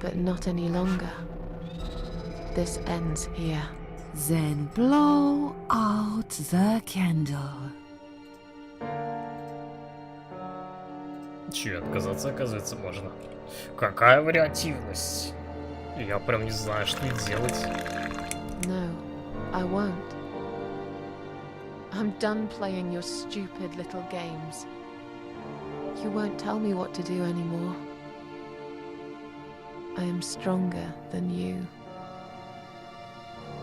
Speaker 2: But not any longer. This ends here.
Speaker 10: Then blow out the candle.
Speaker 1: Че, отказаться, оказывается, можно. Какая вариативность. Я прям не знаю, что и делать.
Speaker 2: No, I won't. I'm done playing your stupid little games. You won't tell me what to do anymore. I am stronger than you.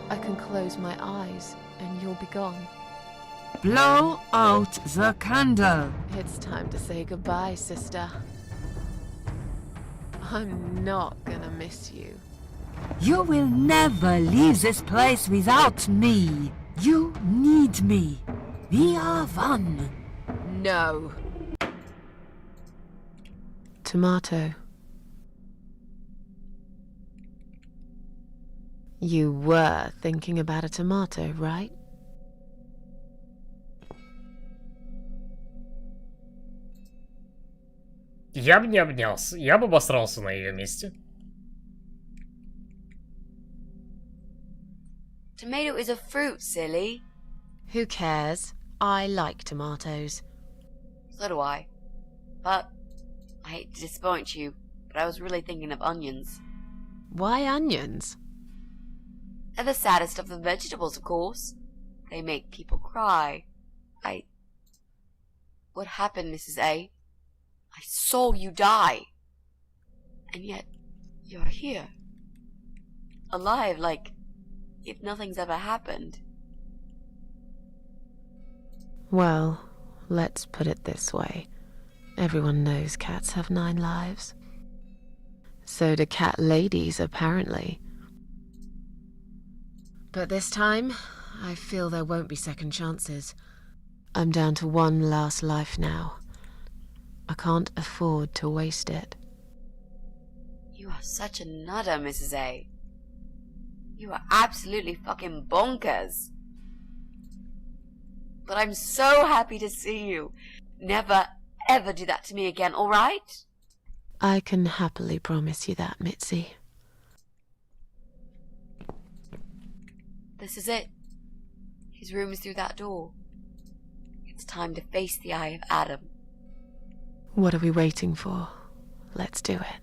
Speaker 2: I can close my eyes and you'll be gone.
Speaker 10: Blow out the candle.
Speaker 2: It's time to say goodbye, sister. I'm not gonna miss you.
Speaker 10: You will never leave this place without me. You need me. We are one.
Speaker 2: No. Tomato. You were thinking about a tomato, right?
Speaker 1: Я бы не обнялся, я бы обосрался на ее месте.
Speaker 3: Tomato is a fruit, silly.
Speaker 2: Who cares? I like tomatoes.
Speaker 3: So do I. But I hate to disappoint you, but I was really thinking of onions.
Speaker 2: Why onions?
Speaker 3: They're the saddest of the vegetables, of course. They make people cry. What happened, Mrs. A? I saw you die. And yet, you're here. Alive, like if nothing's ever happened.
Speaker 2: Well, let's put it this way. Everyone knows cats have 9 lives. So do cat ladies, apparently. But this time, I feel there won't be second chances. I'm down to 1 last life now. I can't afford to waste it.
Speaker 3: You are such a nutter, Mrs. A. You are absolutely fucking bonkers. But I'm so happy to see you. Never, ever do that to me again, alright?
Speaker 2: I can happily promise you that, Mitzi.
Speaker 3: This is it. His room is through that door. It's time to face the eye of Adam.
Speaker 2: What are we waiting for? Let's do it.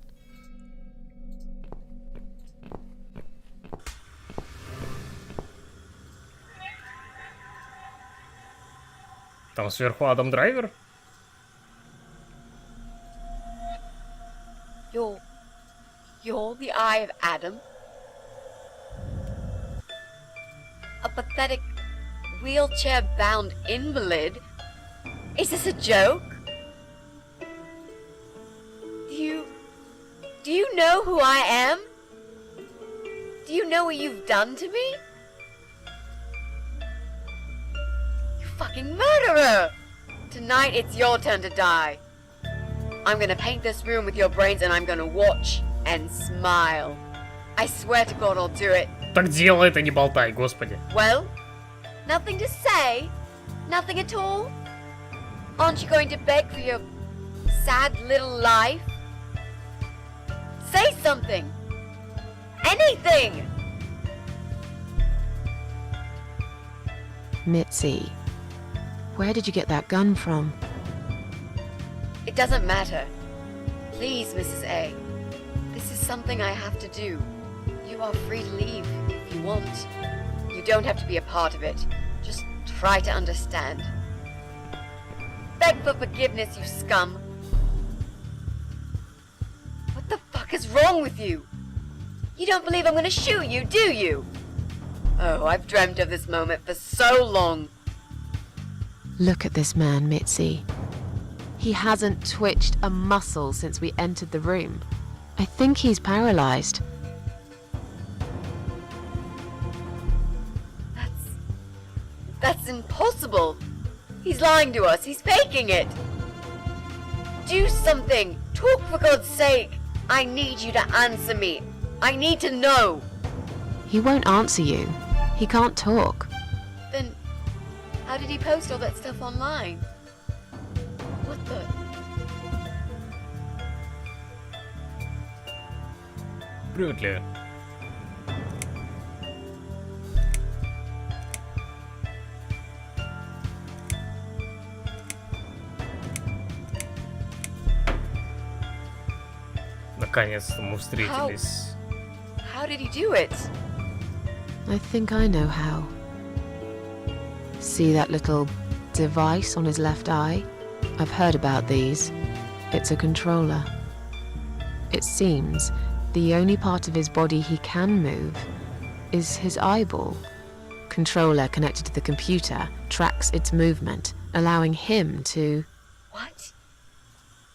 Speaker 1: Там сверху Адам Драйвер?
Speaker 3: You're the eye of Adam? A pathetic, wheelchair-bound invalid? Is this a joke? Do you know who I am? Do you know what you've done to me? You fucking murderer! Tonight it's your turn to die. I'm gonna paint this room with your brains and I'm gonna watch and smile. I swear to God I'll do it.
Speaker 1: Так делай это, не болтай, господи.
Speaker 3: Well, nothing to say? Nothing at all? Aren't you going to beg for your sad little life? Say something! Anything!
Speaker 2: Mitzi, where did you get that gun from?
Speaker 3: It doesn't matter. Please, Mrs. A. This is something I have to do. You are free to leave if you want. You don't have to be a part of it. Just try to understand. Beg for forgiveness, you scum. What the fuck is wrong with you? You don't believe I'm gonna shoot you, do you? Oh, I've dreamt of this moment for so long.
Speaker 2: Look at this man, Mitzi. He hasn't twitched a muscle since we entered the room. I think he's paralyzed.
Speaker 3: That's impossible. He's lying to us. He's faking it. Do something. Talk for God's sake. I need you to answer me. I need to know.
Speaker 2: He won't answer you. He can't talk.
Speaker 3: Then how did he post all that stuff online? What the?
Speaker 1: Привет ли? Наконец-то мы встретились.
Speaker 3: How did he do it?
Speaker 2: I think I know how. See that little device on his left eye? I've heard about these. It's a controller. It seems the only part of his body he can move is his eyeball. Controller connected to the computer tracks its movement, allowing him to...
Speaker 3: What?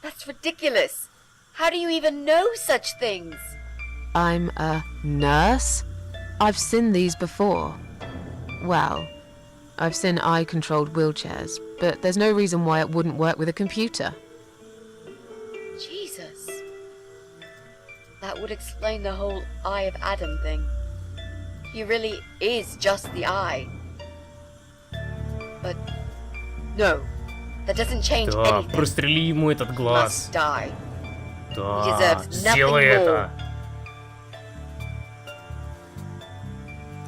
Speaker 3: That's ridiculous. How do you even know such things?
Speaker 2: I'm a nurse? I've seen these before. Well, I've seen eye-controlled wheelchairs, but there's no reason why it wouldn't work with a computer.
Speaker 3: Jesus. That would explain the whole Eye of Adam thing. He really is just the eye. But no, that doesn't change
Speaker 1: Да,
Speaker 3: anything.
Speaker 1: прострели ему этот
Speaker 3: He
Speaker 1: глаз.
Speaker 3: must die.
Speaker 1: Да,
Speaker 3: deserves nothing
Speaker 1: сделай
Speaker 3: more.
Speaker 1: это.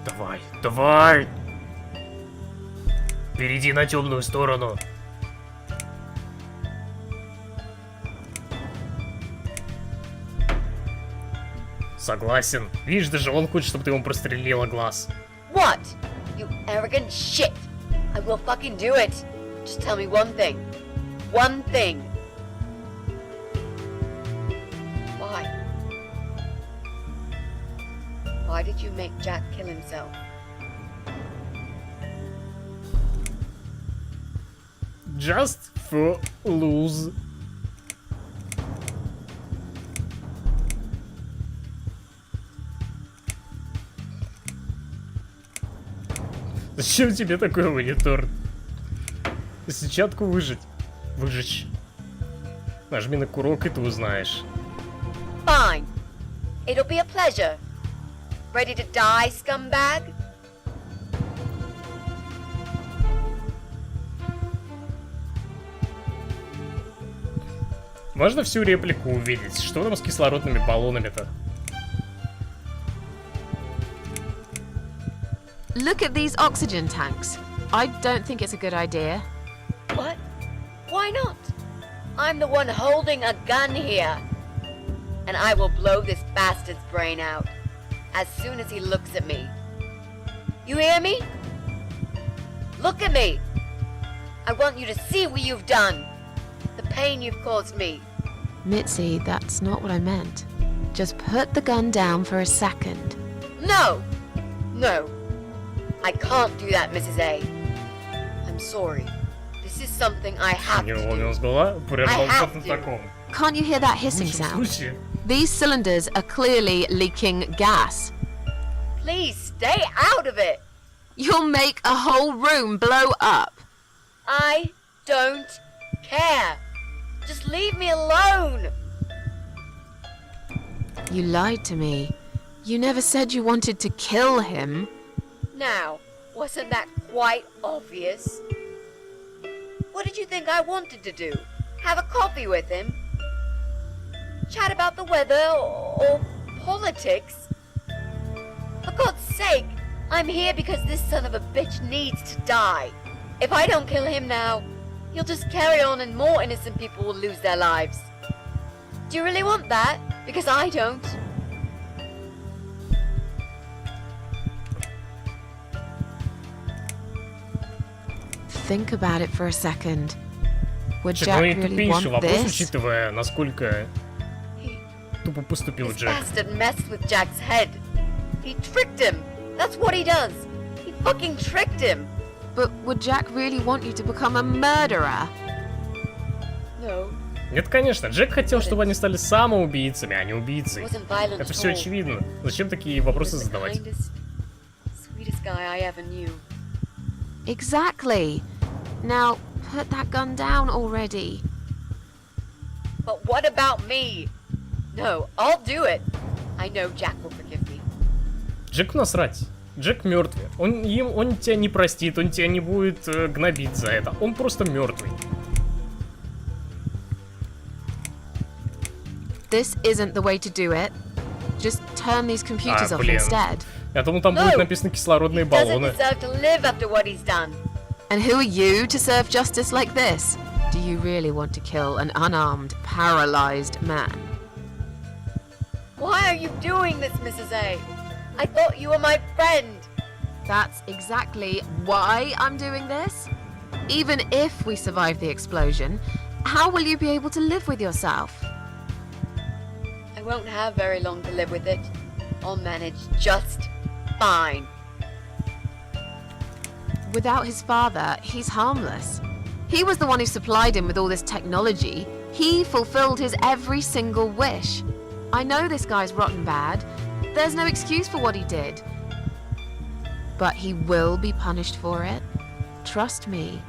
Speaker 1: Давай, давай. Перейди на темную сторону. Согласен. Видишь, даже он хочет, чтобы ты ему прострелила глаз.
Speaker 3: What? You arrogant shit. I will fucking do it. Just tell me one thing. One thing. Why? Why did you make Jack kill himself?
Speaker 1: Just for lose. Зачем тебе такой монитор? Сетчатку выжечь. Нажми на курок, и ты узнаешь.
Speaker 3: Fine. It'll be a pleasure. Ready to die, scumbag?
Speaker 1: Можно всю реплику увидеть? Что там с кислородными баллонами-то?
Speaker 2: Look at these oxygen tanks. I don't think it's a good idea.
Speaker 3: What? Why not? I'm the one holding a gun here. And I will blow this bastard's brain out as soon as he looks at me. You hear me? Look at me. I want you to see what you've done. The pain you've caused me.
Speaker 2: Mitzi, that's not what I meant. Just put the gun down for a second.
Speaker 3: No! No. I can't do that, Mrs. A. I'm sorry. This is something I have
Speaker 1: У
Speaker 3: to
Speaker 1: него
Speaker 3: do.
Speaker 1: мозг была прямо
Speaker 3: I have
Speaker 1: вот
Speaker 3: to.
Speaker 1: на таком.
Speaker 2: Can't you hear that
Speaker 1: В
Speaker 2: hissing
Speaker 1: лучшем
Speaker 2: sound?
Speaker 1: случае.
Speaker 2: These cylinders are clearly leaking gas.
Speaker 3: Please stay out of it.
Speaker 2: You'll make a whole room blow up.
Speaker 3: I don't care. Just leave me alone.
Speaker 2: You lied to me. You never said you wanted to kill him.
Speaker 3: Now, wasn't that quite obvious? What did you think I wanted to do? Have a coffee with him? Chat about the weather or politics? For God's sake, I'm here because this son of a bitch needs to die. If I don't kill him now, he'll just carry on and more innocent people will lose their lives. Do you really want that? Because I don't.
Speaker 2: Think about it for a second. Would
Speaker 1: Чё,
Speaker 2: Jack
Speaker 1: ну и
Speaker 2: really
Speaker 1: тупейший
Speaker 2: want
Speaker 1: вопрос,
Speaker 2: this?
Speaker 1: учитывая, насколько тупо поступил
Speaker 3: This
Speaker 1: Джек.
Speaker 3: bastard messed with Jack's head. He tricked him. That's what he does. He fucking tricked him.
Speaker 2: But would Jack really want you to become a murderer?
Speaker 3: No,
Speaker 1: Нет, конечно, Джек хотел, чтобы они стали самоубийцами, а не
Speaker 3: he
Speaker 1: убийцей.
Speaker 3: wasn't violent
Speaker 1: Это
Speaker 3: at
Speaker 1: все
Speaker 3: all.
Speaker 1: очевидно. Зачем такие
Speaker 3: He was
Speaker 1: вопросы
Speaker 3: the
Speaker 1: задавать?
Speaker 3: kindest, sweetest guy I ever knew.
Speaker 2: Exactly. Now, put that gun down already.
Speaker 3: But what about me? No, I'll do it. I know Jack will forgive me.
Speaker 1: Джеку насрать. Джек мертвый. Он тебя не простит, он тебя не будет гнобить за это. Он просто мертвый.
Speaker 2: This isn't the way to do it. Just turn these computers off
Speaker 1: блин.
Speaker 2: instead.
Speaker 1: Я думал, там
Speaker 3: No.
Speaker 1: будет написано кислородные
Speaker 3: He doesn't
Speaker 1: баллоны.
Speaker 3: deserve to live after what he's done.
Speaker 2: And who are you to serve justice like this? Do you really want to kill an unarmed, paralyzed man?
Speaker 3: Why are you doing this, Mrs. A? I thought you were my friend.
Speaker 2: That's exactly why I'm doing this. Even if we survive the explosion, how will you be able to live with yourself?
Speaker 3: I won't have very long to live with it. I'll manage just fine.
Speaker 2: Without his father, he's harmless. He was the one who supplied him with all this technology. He fulfilled his every single wish. I know this guy's rotten bad. There's no excuse for what he did. But he will be punished for it. Trust me.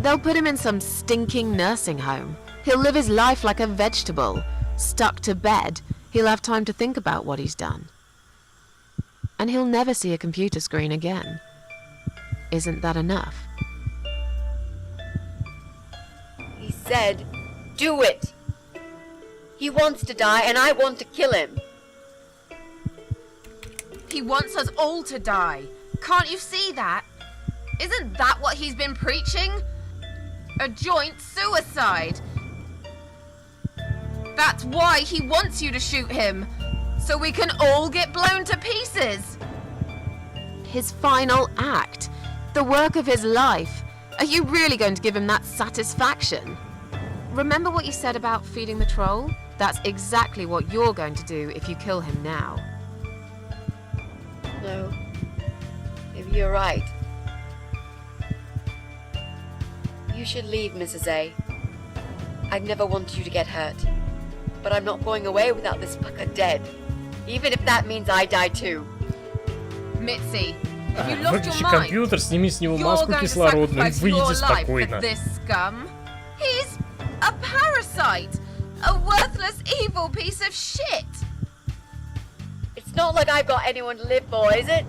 Speaker 2: They'll put him in some stinking nursing home. He'll live his life like a vegetable. Stuck to bed. He'll have time to think about what he's done. And he'll never see a computer screen again. Isn't that enough?
Speaker 3: He said, do it! He wants to die and I want to kill him.
Speaker 2: He wants us all to die. Can't you see that? Isn't that what he's been preaching? A joint suicide. That's why he wants you to shoot him. So we can all get blown to pieces. His final act. The work of his life. Are you really going to give him that satisfaction? Remember what you said about feeding the troll? That's exactly what you're going to do if you kill him now.
Speaker 3: No. Maybe you're right. You should leave, Mrs. A. I'd never want you to get hurt. But I'm not going away without this fucker dead. Even if that means I die too.
Speaker 2: Mitzi, if you lost
Speaker 1: Выключи
Speaker 2: your mind,
Speaker 1: компьютер, сними с него
Speaker 2: you're
Speaker 1: маску
Speaker 2: going to
Speaker 1: кислородную и
Speaker 2: sacrifice
Speaker 1: выйди
Speaker 2: your life for
Speaker 1: спокойно.
Speaker 2: this scum. He's a parasite. A worthless, evil piece of shit.
Speaker 3: It's not like I've got anyone to live for, is it?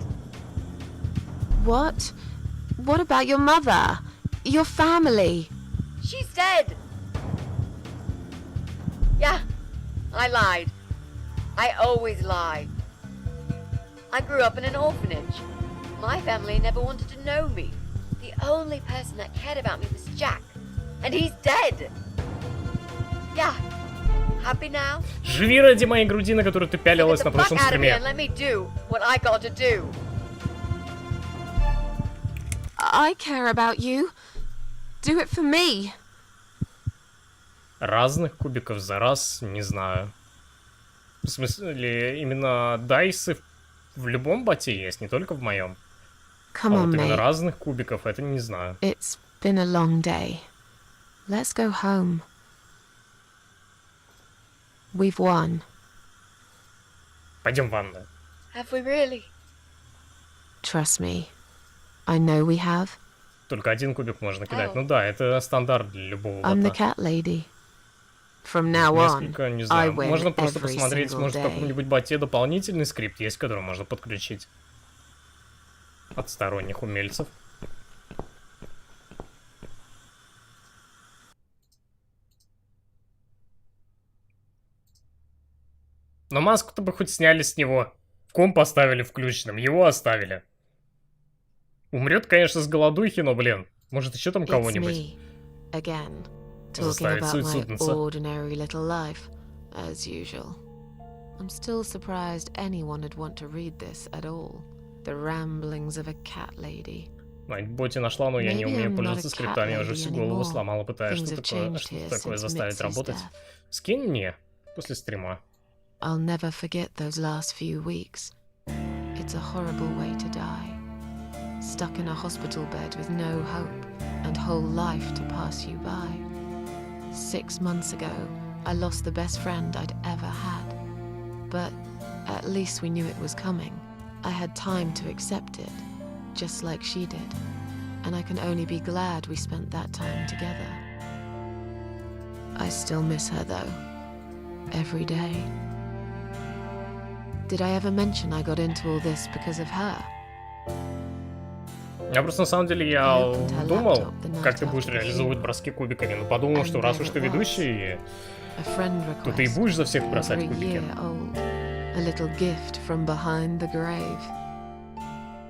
Speaker 2: What? What about your mother? Your family?
Speaker 3: She's dead. Yeah, I lied. I always lie. I grew up in an orphanage. My family never wanted to know me. The only person that cared about me was Jack. And he's dead. Yeah. Happy now?
Speaker 1: Живи ради моей груди, на которую ты пялилась на прошлом стриме.
Speaker 3: Let me do what I got to do.
Speaker 2: I care about you. Do it for me.
Speaker 1: Разных кубиков за раз, не знаю. В смысле, именно дайсы в любом боте есть, не только в моем.
Speaker 2: Come
Speaker 1: А
Speaker 2: on,
Speaker 1: вот именно
Speaker 2: mate.
Speaker 1: разных кубиков, это не знаю.
Speaker 2: It's been a long day. Let's go home. We've won.
Speaker 1: Пойдем в ванную.
Speaker 3: Have we really?
Speaker 2: Trust me. I know we have.
Speaker 1: Только один кубик можно кидать.
Speaker 3: Oh.
Speaker 1: Ну да, это стандарт для любого
Speaker 2: I'm the
Speaker 1: бота.
Speaker 2: cat lady. From now on,
Speaker 1: Несколько, не
Speaker 2: I
Speaker 1: знаю.
Speaker 2: win
Speaker 1: Можно просто
Speaker 2: every
Speaker 1: посмотреть,
Speaker 2: single
Speaker 1: может, в
Speaker 2: day.
Speaker 1: каком-нибудь боте дополнительный скрипт есть, который можно подключить от сторонних умельцев. Но маску-то бы хоть сняли с него. В комп поставили включенным, его оставили. Умрет, конечно, с голодухи, но, блин, может, еще там
Speaker 2: It's
Speaker 1: кого-нибудь
Speaker 2: me, again, talking
Speaker 1: заставить
Speaker 2: about my
Speaker 1: суетиться.
Speaker 2: ordinary little life, as usual. I'm still surprised anyone would want to read this at all. The ramblings of a cat lady.
Speaker 1: На боте нашла, но я не
Speaker 2: Maybe
Speaker 1: умею
Speaker 2: I'm not
Speaker 1: пользоваться
Speaker 2: a cat
Speaker 1: скриптами, я уже
Speaker 2: lady
Speaker 1: всю голову
Speaker 2: anymore.
Speaker 1: сломала, пытаясь
Speaker 2: Things have changed
Speaker 1: что
Speaker 2: here
Speaker 1: такое
Speaker 2: since
Speaker 1: заставить
Speaker 2: Mitzi's
Speaker 1: работать.
Speaker 2: death.
Speaker 1: Скинь мне после стрима.
Speaker 2: I'll never forget those last few weeks. It's a horrible way to die. Stuck in a hospital bed with no hope and whole life to pass you by. 6 months ago, I lost the best friend I'd ever had. But at least we knew it was coming. I had time to accept it, just like she did. And I can only be glad we spent that time together. I still miss her though. Every day. Did I ever mention I got into all this because of her?
Speaker 1: Я просто на самом деле я
Speaker 2: opened her
Speaker 1: думал,
Speaker 2: laptop the night
Speaker 1: как ты будешь
Speaker 2: after the
Speaker 1: реализовывать
Speaker 2: funeral.
Speaker 1: броски кубиками, но подумал,
Speaker 2: And
Speaker 1: что раз
Speaker 2: there
Speaker 1: уж
Speaker 2: it
Speaker 1: ты
Speaker 2: was.
Speaker 1: ведущий,
Speaker 2: A friend
Speaker 1: то ты и
Speaker 2: request.
Speaker 1: будешь за всех бросать
Speaker 2: Over a
Speaker 1: кубики.
Speaker 2: year old. A little gift from behind the grave.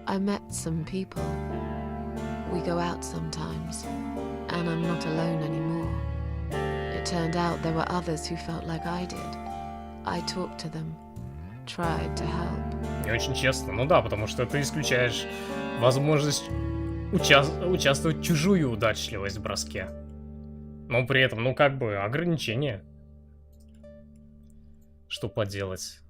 Speaker 2: I met some people. We go out sometimes. And I'm not alone anymore. It turned out there were others who felt like I did. I talked to them. Tried to help.
Speaker 1: Не очень честно. Ну да, потому что ты исключаешь возможность участвовать в чужую удачливость в броске. Но при этом, ну как бы, ограничения. Что поделать?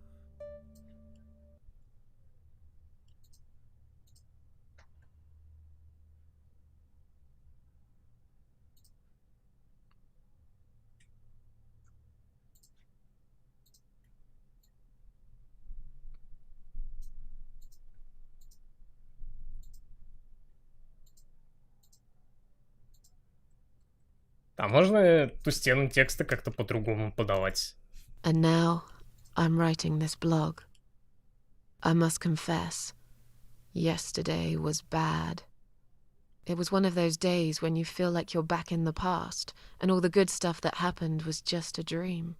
Speaker 1: А можно эту стену текста как-то по-другому подавать?
Speaker 2: And now I'm writing this blog. I must confess, yesterday was bad. It was one of those days when you feel like you're back in the past, and all the good stuff that happened was just a dream.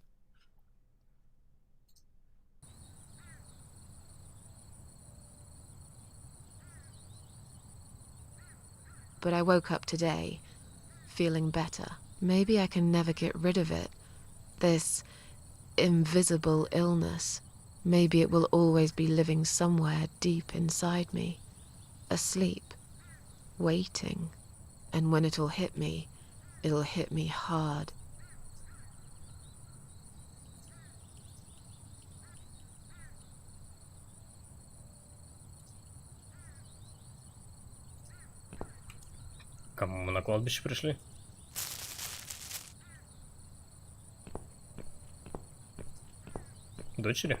Speaker 2: But I woke up today, feeling better. Maybe I can never get rid of it. This invisible illness. Maybe it will always be living somewhere deep inside me. Asleep. Waiting. And when it'll hit me hard.
Speaker 1: Кому мы на кладбище пришли? Дочери?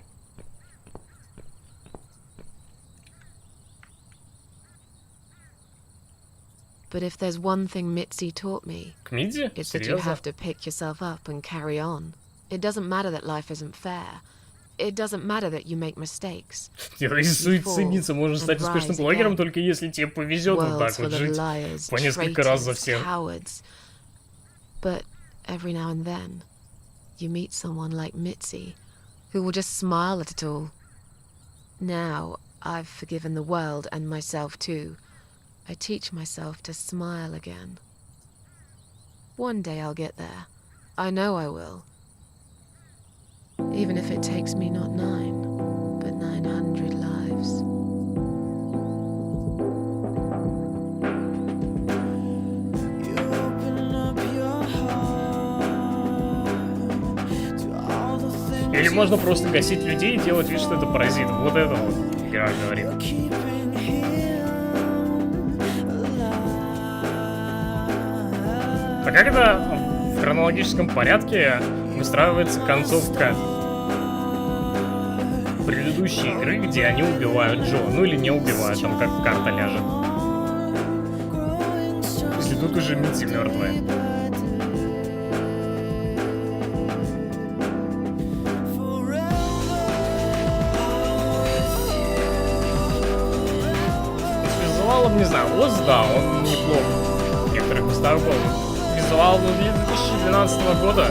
Speaker 2: But if there's one thing Mitzi taught me,
Speaker 1: К Миди?
Speaker 2: it's that you
Speaker 1: Серьезно?
Speaker 2: have to pick yourself up and carry on. It doesn't matter that life isn't fair. It doesn't matter that you make mistakes.
Speaker 1: Суицидиться можно стать
Speaker 2: and
Speaker 1: успешным
Speaker 2: rise
Speaker 1: блогером,
Speaker 2: again.
Speaker 1: только если тебе повезет вот
Speaker 2: Worlds
Speaker 1: так вот
Speaker 2: full of
Speaker 1: жить
Speaker 2: liars,
Speaker 1: по несколько раз за
Speaker 2: traitors,
Speaker 1: всех.
Speaker 2: cowards. But every now and then, you meet someone like Mitzi, who will just smile at it all. Now, I've forgiven the world and myself too. I teach myself to smile again. One day I'll get there. I know I will. Even if it takes me not 9, but 900 lives.
Speaker 1: Или можно просто гасить людей и делать вид, что это паразит. Вот это вот игра говорит. А как это в хронологическом порядке выстраивается концовка предыдущей игры, где они убивают Джо? Ну или не убивают, там как карта ляжет. Если тут уже Митси мертвая. С визуалом, не знаю, Оз, да, он неплох в некоторых местах был. Визуал, ну, 2012 года.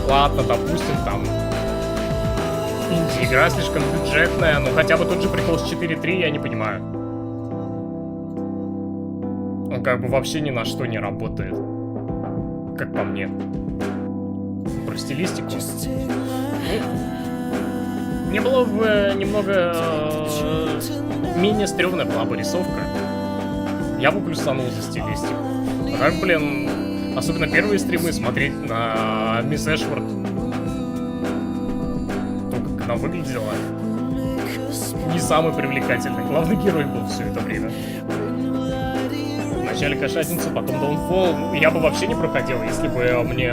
Speaker 1: Ладно, допустим, там инди-игра слишком бюджетная, но хотя бы тот же прикол с 4.3 я не понимаю. Он как бы вообще ни на что не работает. Как по мне. Про стилистику. Мне было бы немного менее стрёмная была бы рисовка. Я бы плюсанул за стилистику. А так, блин, особенно первые стримы смотреть на Мисс Эшфорд. То, как она выглядела, не самый привлекательный. Главный герой был все это время. Вначале кошатница, потом Даунфолл. Я бы вообще не проходил, если бы мне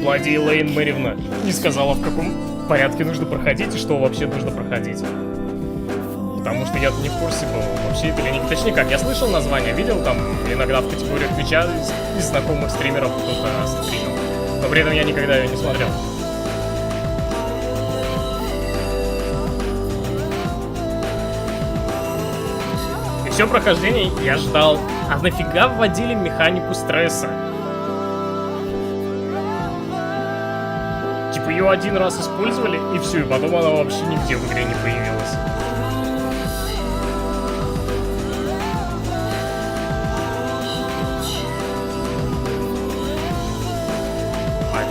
Speaker 1: Влади Лейн Мэривна не сказала, в каком порядке нужно проходить и что вообще нужно проходить. Потому что я не в курсе был, вообще это или нет. Точнее как, я слышал название, видел там иногда в категориях Твича из знакомых стримеров кто-то стримил. Но при этом я никогда ее не смотрел. И все прохождение я ждал. А нафига вводили механику стресса? Типа ее один раз использовали и все, и потом она вообще нигде в игре не появилась.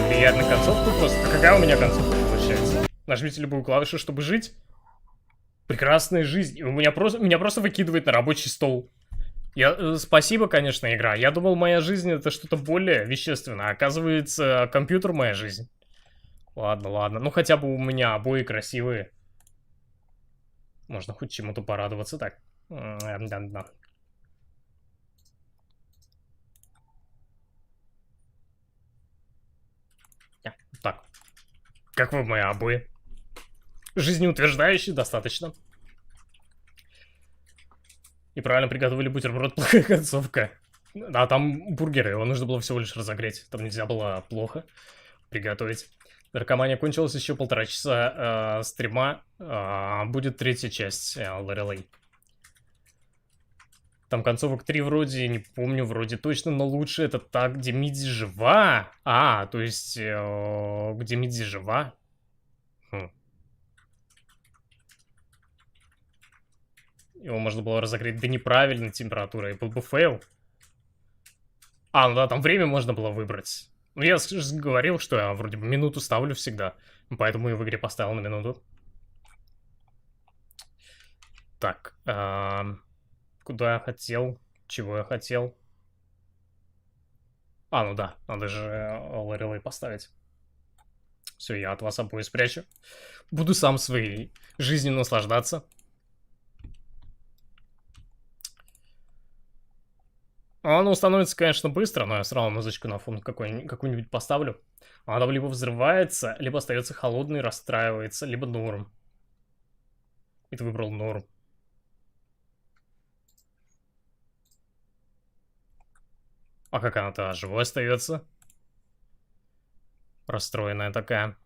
Speaker 1: Влияет на концовку просто. А какая у меня концовка получается? Нажмите любую клавишу, чтобы жить. Прекрасная жизнь. И меня просто выкидывает на рабочий стол. Спасибо, конечно, игра. Я думал, моя жизнь это что-то более вещественное. Оказывается, компьютер моя жизнь. Ладно, ладно. Ну хотя бы у меня обои красивые. Можно хоть чему-то порадоваться. Так. Да. Так, как вы мои обои? Жизнеутверждающие достаточно. И правильно приготовили бутерброд, плохая концовка. А там бургеры, его нужно было всего лишь разогреть. Там нельзя было плохо приготовить. Наркомания кончилась еще 1,5 часа стрима. Будет 3-я часть Лорелей. Там концовок 3 вроде, не помню, вроде точно, но лучше это так, где Мидзи жива. То есть, где Мидзи жива. Его можно было разогреть до неправильной температуры, и был бы фейл. Ну да, там время можно было выбрать. Ну, я говорил, что я вроде бы минуту ставлю всегда. Поэтому и в игре поставил на минуту. Так. Куда я хотел? Чего я хотел? Ну да. Надо же Лорелей поставить. Все, я от вас обоих спрячу. Буду сам своей жизнью наслаждаться. Оно установится, конечно, быстро, но я сразу музычку на фон какую-нибудь поставлю. Она там либо взрывается, либо остается холодной, расстраивается, либо норм. И ты выбрал норм. Как она-то живой остается? Расстроенная такая.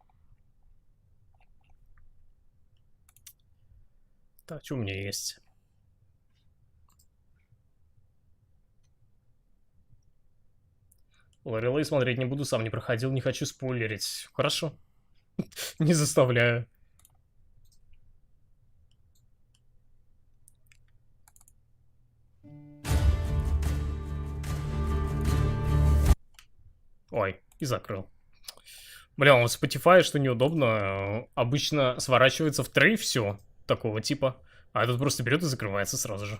Speaker 1: Так, что у меня есть? Лорелей смотреть не буду, сам не проходил, не хочу спойлерить. Хорошо. Не заставляю. Ой, и закрыл. Бля, в Spotify, что неудобно, обычно сворачивается в трей все такого типа, а этот просто берет и закрывается сразу же.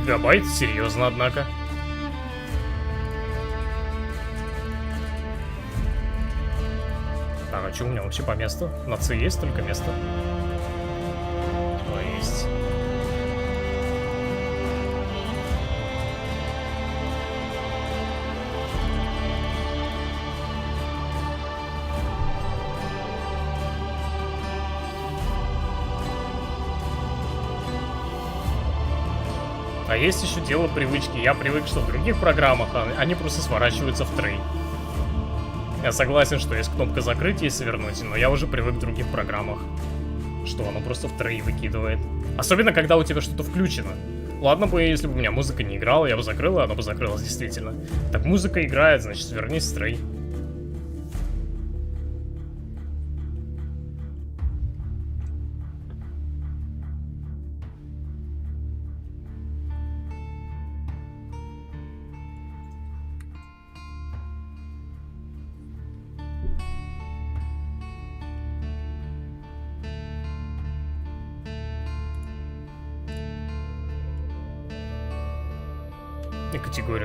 Speaker 1: Гигабайт? Серьезно, однако. Так, а что у меня вообще по месту? На С есть только место? Есть. А есть еще дело привычки. Я привык, что в других программах они просто сворачиваются в трей. Я согласен, что есть кнопка закрыть и свернуть, но я уже привык в других программах, что оно просто в трей выкидывает. Особенно, когда у тебя что-то включено. Ладно бы, если бы у меня музыка не играла, я бы закрыла, оно бы закрылось действительно. Так музыка играет, значит, вернись в трей. Категорию